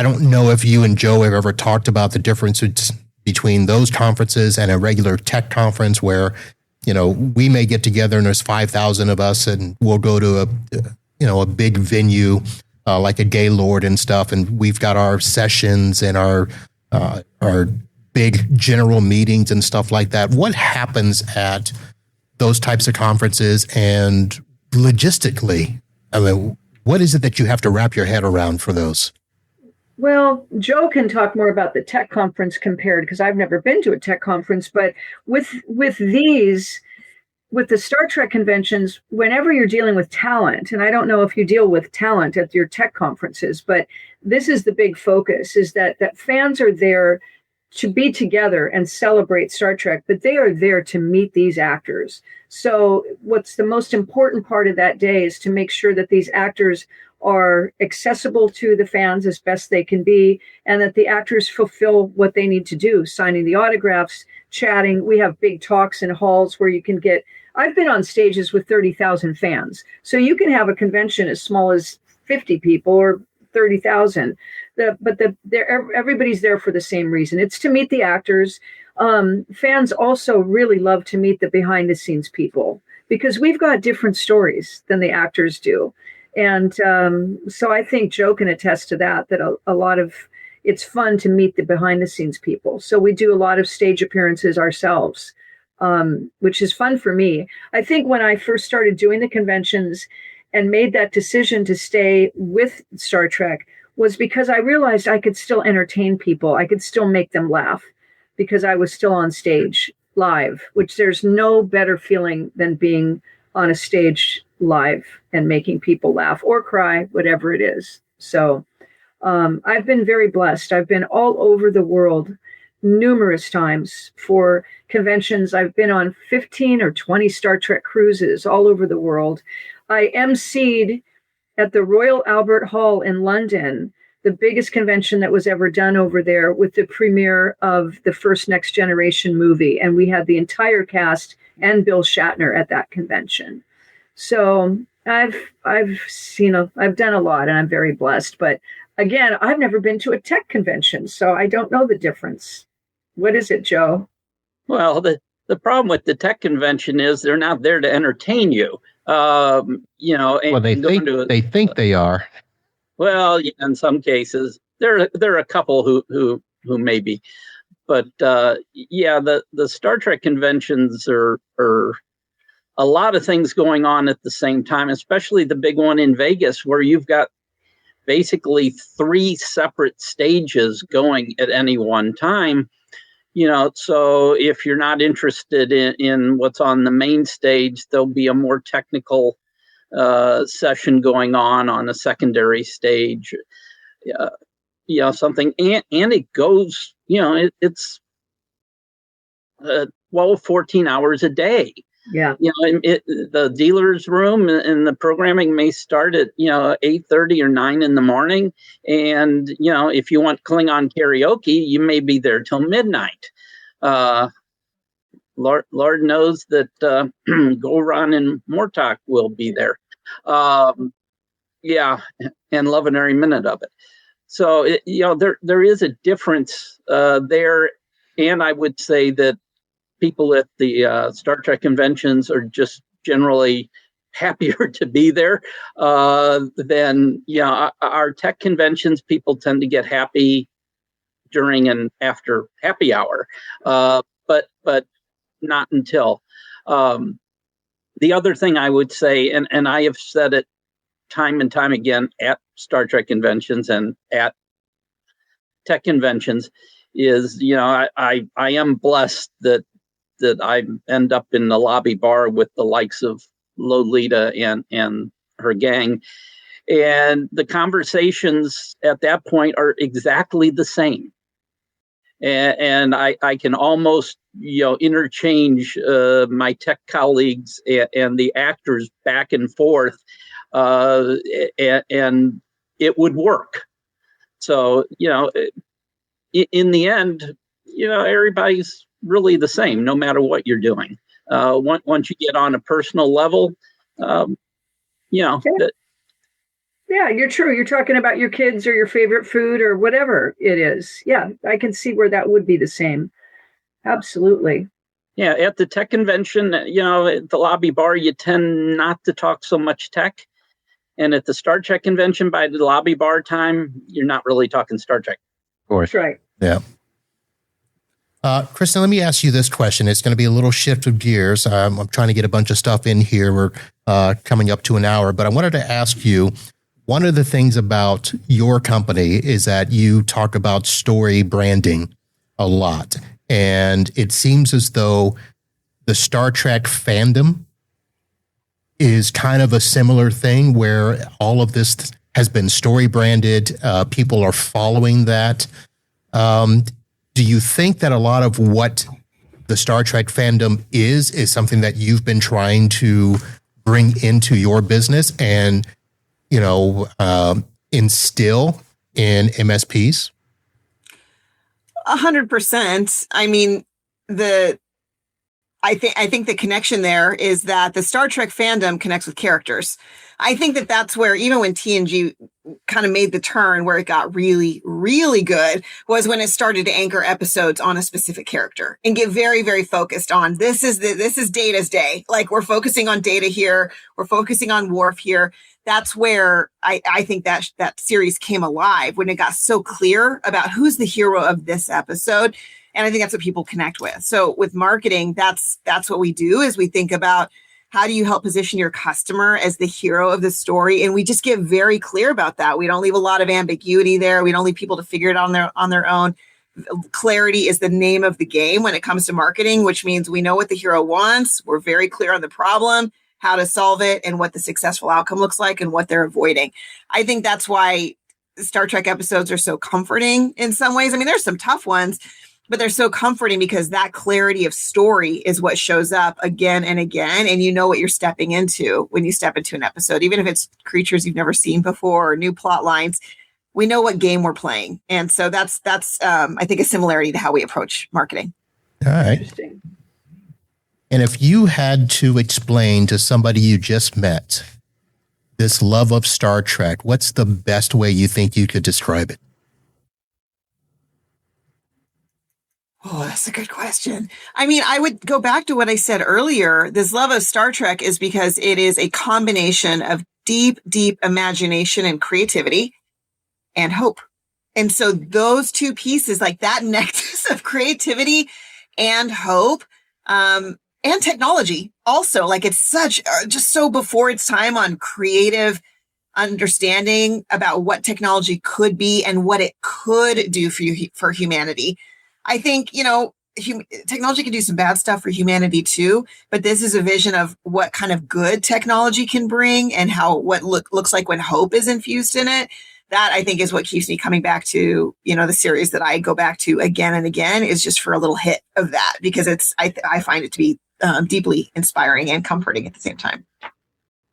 don't know if you and Joe have ever talked about the differences between those conferences and a regular tech conference where, we may get together and there's 5,000 of us and we'll go to a big venue like a Gaylord and stuff, and we've got our sessions and our big general meetings and stuff like that. What happens at those types of conferences, and logistically, what is it that you have to wrap your head around for those? Well, Joe can talk more about the tech conference compared, because I've never been to a tech conference, but with the Star Trek conventions, whenever you're dealing with talent, and I don't know if you deal with talent at your tech conferences, but this is the big focus, is that fans are there to be together and celebrate Star Trek, but they are there to meet these actors. So what's the most important part of that day is to make sure that these actors are accessible to the fans as best they can be, and that the actors fulfill what they need to do, signing the autographs, chatting. We have big talks in halls where you can get, I've been on stages with 30,000 fans. So you can have a convention as small as 50 people or 30,000. Everybody's there for the same reason. It's to meet the actors. Fans also really love to meet the behind the scenes people, because we've got different stories than the actors do. And so I think Joe can attest to that a lot of, it's fun to meet the behind the scenes people. So we do a lot of stage appearances ourselves, which is fun for me. I think when I first started doing the conventions and made that decision to stay with Star Trek was because I realized I could still entertain people. I could still make them laugh because I was still on stage live, which there's no better feeling than being on a stage live and making people laugh or cry, whatever it is. So I've been very blessed. I've been all over the world numerous times for conventions. I've been on 15 or 20 Star Trek cruises all over the world. I emceed at the Royal Albert Hall in London, the biggest convention that was ever done over there, with the premiere of the first Next Generation movie. And we had the entire cast and Bill Shatner at that convention. So I've done a lot, and I'm very blessed. But again, I've never been to a tech convention, so I don't know the difference. What is it, Joe? Well, the problem with the tech convention is they're not there to entertain you. Well, they think they are. Well, in some cases, there are a couple who maybe, but the Star Trek conventions are a lot of things going on at the same time, especially the big one in Vegas, where you've got basically 3 separate stages going at any one time. So if you're not interested in what's on the main stage, there'll be a more technical session going on a secondary stage, something. And it goes, it's 14 hours a day. Yeah. The dealer's room and the programming may start at, 8:30 or 9 in the morning. And, if you want Klingon karaoke, you may be there till midnight. Lord knows that Goran and Mortok will be there. And loving every minute of it. So, there is a difference there. And I would say that people at the Star Trek conventions are just generally happier to be there than our tech conventions. People tend to get happy during and after happy hour, but not until. The other thing I would say, and I have said it time and time again at Star Trek conventions and at tech conventions, is I am blessed that I end up in the lobby bar with the likes of Lolita and her gang. And the conversations at that point are exactly the same. And I can almost, interchange my tech colleagues and the actors back and forth, and it would work. So, in the end, everybody's really the same, no matter what you're doing. Once you get on a personal level, Yeah, you're true. You're talking about your kids or your favorite food or whatever it is. Yeah, I can see where that would be the same. Absolutely. Yeah, at the tech convention, at the lobby bar, you tend not to talk so much tech. And at the Star Trek convention, by the lobby bar time, you're not really talking Star Trek. Of course. That's right. Yeah. Kristen, let me ask you this question. It's going to be a little shift of gears. I'm trying to get a bunch of stuff in here. We're coming up to an hour, but I wanted to ask you, one of the things about your company is that you talk about story branding a lot. And it seems as though the Star Trek fandom is kind of a similar thing where all of this has been story branded. People are following that. Do you think that a lot of what the Star Trek fandom is something that you've been trying to bring into your business and, instill in MSPs? 100%. I mean, I think the connection there is that the Star Trek fandom connects with characters. I think that that's where, even when TNG kind of made the turn where it got really, really good, was when it started to anchor episodes on a specific character and get very, very focused on this is Data's day. Like, we're focusing on Data here. We're focusing on Worf here. That's where I think that series came alive, when it got so clear about who's the hero of this episode. And I think that's what people connect with. So with marketing, that's what we do, is we think about, how do you help position your customer as the hero of the story? And we just get very clear about that. We don't leave a lot of ambiguity there. We don't leave people to figure it out on their own. Clarity is the name of the game when it comes to marketing, which means we know what the hero wants. We're very clear on the problem, how to solve it, and what the successful outcome looks like and what they're avoiding. I think that's why Star Trek episodes are so comforting in some ways. I mean, there's some tough ones, but they're so comforting because that clarity of story is what shows up again and again. And you know what you're stepping into when you step into an episode, even if it's creatures you've never seen before or new plot lines, we know what game we're playing. And so that's I think a similarity to how we approach marketing. All right. Interesting. And if you had to explain to somebody you just met this love of Star Trek, what's the best way you think you could describe it? Oh, that's a good question. I mean, I would go back to what I said earlier. This love of Star Trek is because it is a combination of deep, deep imagination and creativity and hope. And so those two pieces, like that nexus of creativity and hope, and technology also, like it's such just so before its time on creative understanding about what technology could be and what it could do for humanity. I think, technology can do some bad stuff for humanity too, but this is a vision of what kind of good technology can bring and how what looks like when hope is infused in it. That I think is what keeps me coming back to, the series that I go back to again and again is just for a little hit of that, because I find it to be deeply inspiring and comforting at the same time.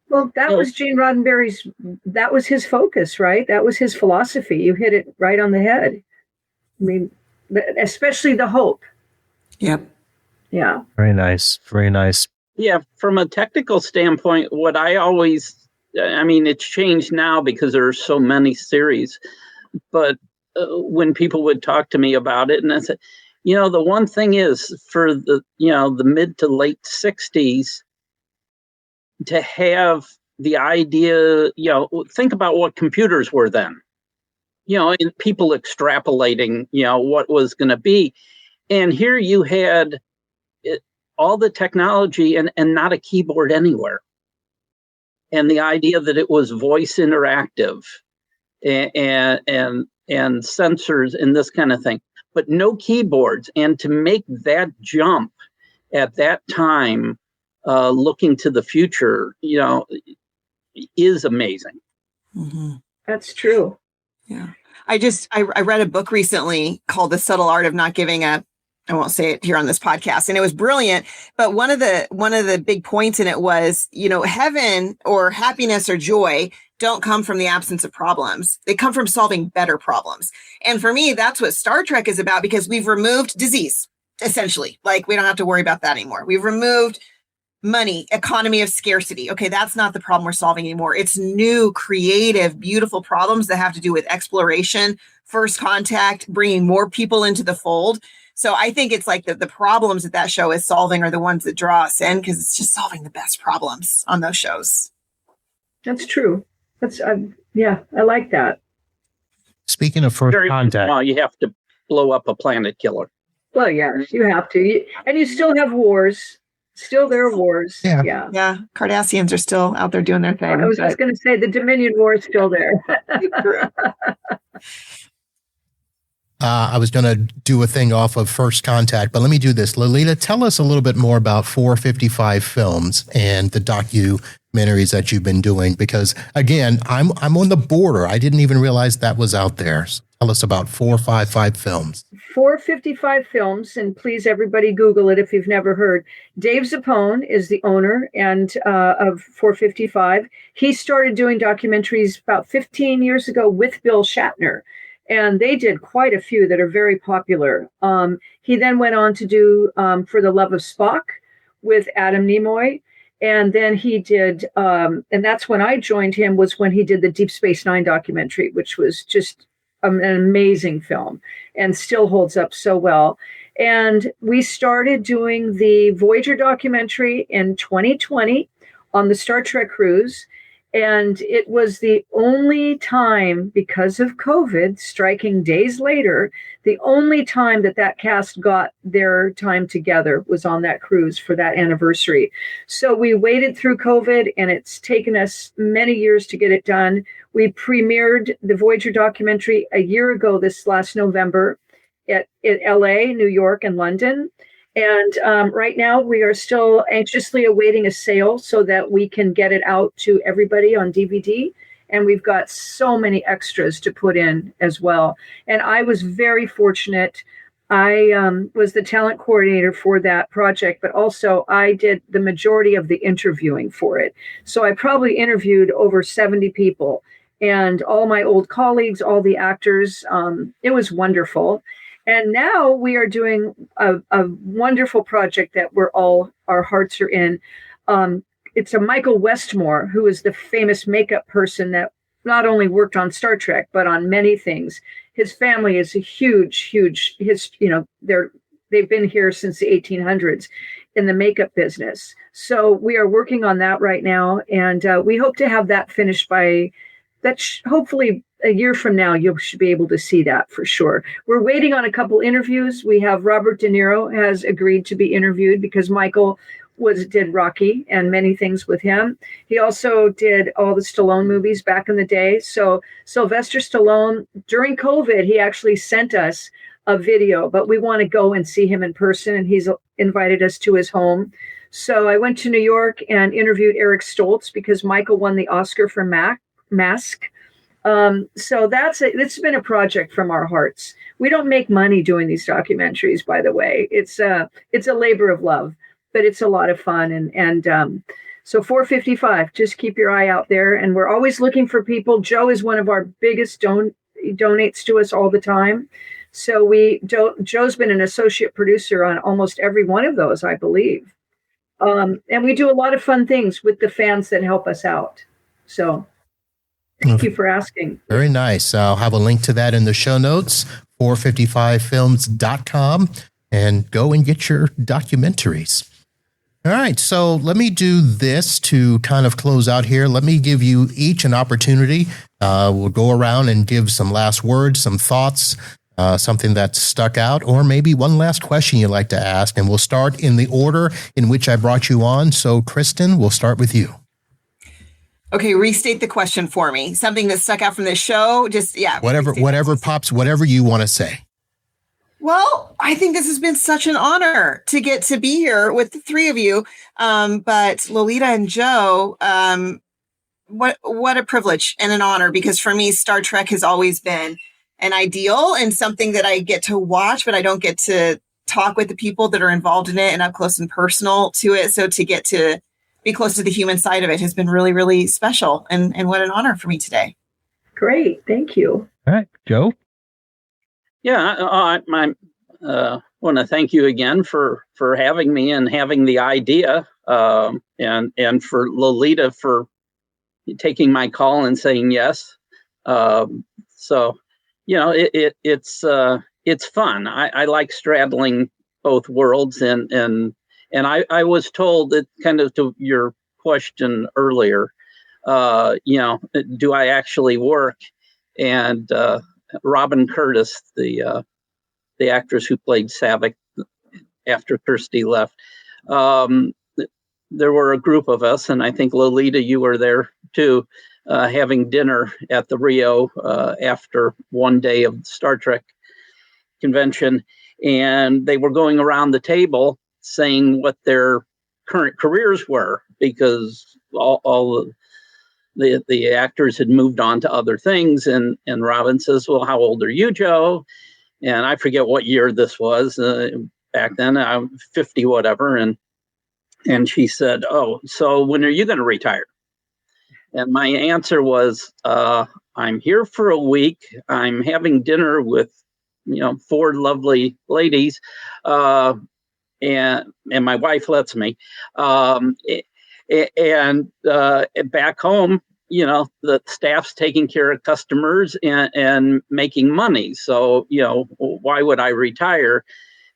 Well, that was Gene Roddenberry's, that was his focus, right? That was his philosophy. You hit it right on the head. I mean, especially the hope. Yep. Yeah. Very nice. Very nice. Yeah. From a technical standpoint, what I always, it's changed now because there are so many series, but when people would talk to me about it, and I said, the one thing is for the mid to late 60s to have the idea, think about what computers were then. And people extrapolating, what was going to be. And here you had all the technology and not a keyboard anywhere. And the idea that it was voice interactive and sensors and this kind of thing, but no keyboards. And to make that jump at that time, looking to the future, is amazing. Mm-hmm. That's true. Yeah. I read a book recently called The Subtle Art of Not Giving Up. I won't say it here on this podcast, and it was brilliant. But one of the big points in it was, heaven or happiness or joy don't come from the absence of problems. They come from solving better problems. And for me, that's what Star Trek is about, because we've removed disease, essentially. Like, we don't have to worry about that anymore. We've removed money, economy of scarcity. Okay, that's not the problem we're solving anymore. It's new, creative, beautiful problems that have to do with exploration, first contact, bringing more people into the fold. So I think it's like the problems that show is solving are the ones that draw us in, because it's just solving the best problems on those shows. That's true. That's I like that. Speaking of first contact, well, you have to blow up a planet killer. Well, yeah, you have to, and you still have wars. Still, there are wars. Yeah. Cardassians are still out there doing their thing. I was just going to say the Dominion War is still there. I was going to do a thing off of First Contact, but let me do this. Lolita, tell us a little bit more about 455 Films and the documentaries that you've been doing, because, again, I'm on the border. I didn't even realize that was out there. So tell us about 455 Films. 455 Films, and please, everybody, Google it if you've never heard. Dave Zappone is the owner of 455. He started doing documentaries about 15 years ago with Bill Shatner. And they did quite a few that are very popular. He then went on to do For the Love of Spock with Adam Nimoy. And then he did, and that's when I joined him, was when he did the Deep Space Nine documentary, which was just an amazing film and still holds up so well. And we started doing the Voyager documentary in 2020 on the Star Trek cruise. And it was the only time, because of COVID striking days later, the only time that cast got their time together was on that cruise for that anniversary. So we waited through COVID, and it's taken us many years to get it done. We premiered the Voyager documentary a year ago, this last November, at LA, New York, and London. And right now we are still anxiously awaiting a sale so that we can get it out to everybody on DVD. And we've got so many extras to put in as well. And I was very fortunate. I was the talent coordinator for that project, but also I did the majority of the interviewing for it. So I probably interviewed over 70 people and all my old colleagues, all the actors. It was wonderful. And now we are doing a wonderful project that our hearts are in. It's a Michael Westmore, who is the famous makeup person that not only worked on Star Trek, but on many things. His family is a huge, they've been here since the 1800s in the makeup business. So we are working on that right now. And we hope to have that finished by hopefully a year from now. You should be able to see that for sure. We're waiting on a couple interviews. We have Robert De Niro has agreed to be interviewed because Michael did Rocky and many things with him. He also did all the Stallone movies back in the day. So Sylvester Stallone, during COVID, he actually sent us a video, but we want to go and see him in person, and he's invited us to his home. So I went to New York and interviewed Eric Stoltz because Michael won the Oscar for Mask. So it's been a project from our hearts. We don't make money doing these documentaries, by the way. It's a labor of love, but it's a lot of fun. And so 455, just keep your eye out there. And we're always looking for people. Joe is one of our biggest donates to us all the time. So Joe's been an associate producer on almost every one of those, I believe. And we do a lot of fun things with the fans that help us out. So thank you for asking. Very nice. I'll have a link to that in the show notes, 455films.com, and go and get your documentaries. All right, so let me do this to kind of close out here. Let me give you each an opportunity. We'll go around and give some last words, some thoughts, something that stuck out, or maybe one last question you'd like to ask. And we'll start in the order in which I brought you on. So, Kristen, we'll start with you. Okay, restate the question for me. Something that stuck out from this show. Whatever pops, whatever you want to say. Well, I think this has been such an honor to get to be here with the three of you. But Lolita and Joe, what a privilege and an honor, because for me, Star Trek has always been an ideal and something that I get to watch, but I don't get to talk with the people that are involved in it and up close and personal to it. So to get to be close to the human side of it has been really, really special. And what an honor for me today. Great. Thank you. All right, Joe. Yeah, I want to thank you again for having me and having the idea, and for Lolita for taking my call and saying yes. So, it's fun. I like straddling both worlds, and I was told that, kind of to your question earlier, do I actually work? And Robin Curtis, the actress who played Saavik after Kirsty left, there were a group of us, and I think Lolita, you were there too, having dinner at the Rio after one day of the Star Trek convention, and they were going around the table saying what their current careers were, because all the actors had moved on to other things. And Robin says, well, how old are you, Joe? And I forget what year this was back then. I'm 50, whatever. And she said, oh, so when are you going to retire? And my answer was, I'm here for a week. I'm having dinner with, 4 lovely ladies. And my wife lets me. And back home, the staff's taking care of customers and making money. So, why would I retire?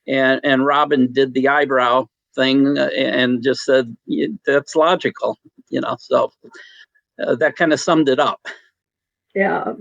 And Robin did the eyebrow thing and just said, that's logical, so that kind of summed it up. Yeah.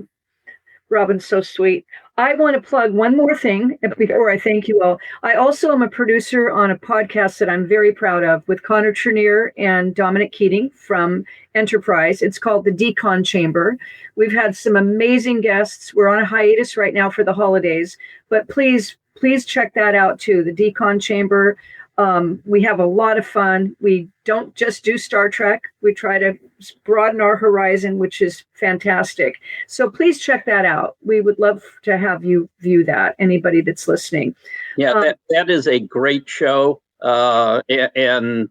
Robin's so sweet. I want to plug one more thing before I thank you all. I also am a producer on a podcast that I'm very proud of with Connor Trenier and Dominic Keating from Enterprise. It's called the Decon Chamber. We've had some amazing guests. We're on a hiatus right now for the holidays, but please check that out too. The Decon Chamber. We have a lot of fun. We don't just do Star Trek. We try to broaden our horizon, which is fantastic. So please check that out. We would love to have you view that, anybody that's listening. Yeah, that is a great show. And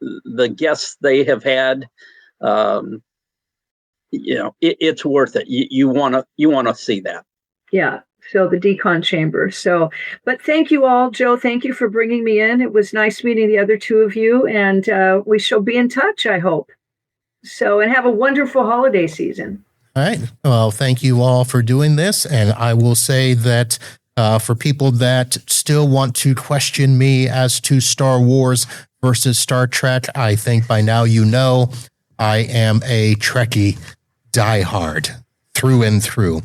the guests they have had, it's worth it. You want to see that. Yeah. So the Decon Chamber. So, but thank you all, Joe. Thank you for bringing me in. It was nice meeting the other two of you, and we shall be in touch, I hope. So, and have a wonderful holiday season. All right. Well, thank you all for doing this. And I will say that for people that still want to question me as to Star Wars versus Star Trek, I think by now you know I am a Trekkie diehard through and through.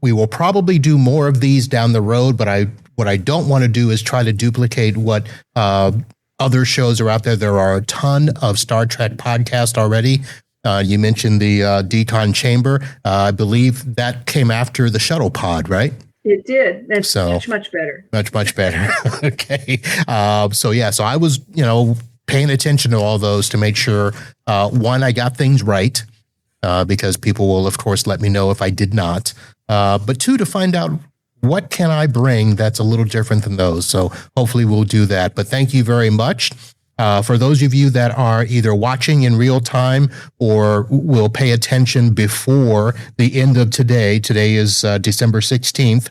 We will probably do more of these down the road, but what I don't want to do is try to duplicate what other shows are out there. There are a ton of Star Trek podcasts already. You mentioned the Decon Chamber. I believe that came after the Shuttle Pod, right? It did. That's much better. Much better. Okay. So I was, paying attention to all those to make sure, one, I got things right. Because people will, of course, let me know if I did not. But two, to find out what can I bring that's a little different than those. So hopefully we'll do that. But thank you very much. For those of you that are either watching in real time or will pay attention before the end of today. Today is December 16th.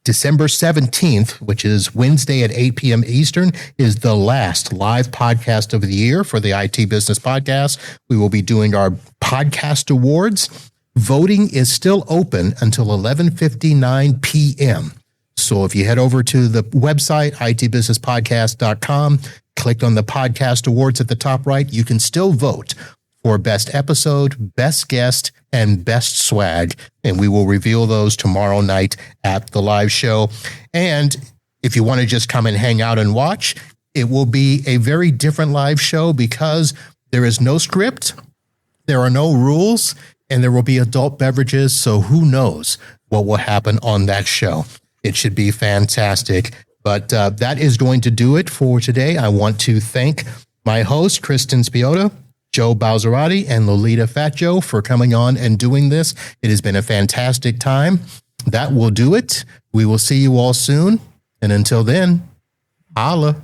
December 17th, which is Wednesday at 8 p.m. Eastern, is the last live podcast of the year for the IT Business Podcast. We will be doing our podcast awards. Voting is still open until 11:59 p.m. So if you head over to the website, itbusinesspodcast.com, click on the podcast awards at the top right, you can still vote for best episode, best guest, and best swag. And we will reveal those tomorrow night at the live show. And if you want to just come and hang out and watch, it will be a very different live show because there is no script, there are no rules, and there will be adult beverages. So who knows what will happen on that show. It should be fantastic. But that is going to do it for today. I want to thank my host, Kristen Spiota, Joe Balzerati, and Lolita Fat Joe for coming on and doing this. It has been a fantastic time. That will do it. We will see you all soon. And until then, holla.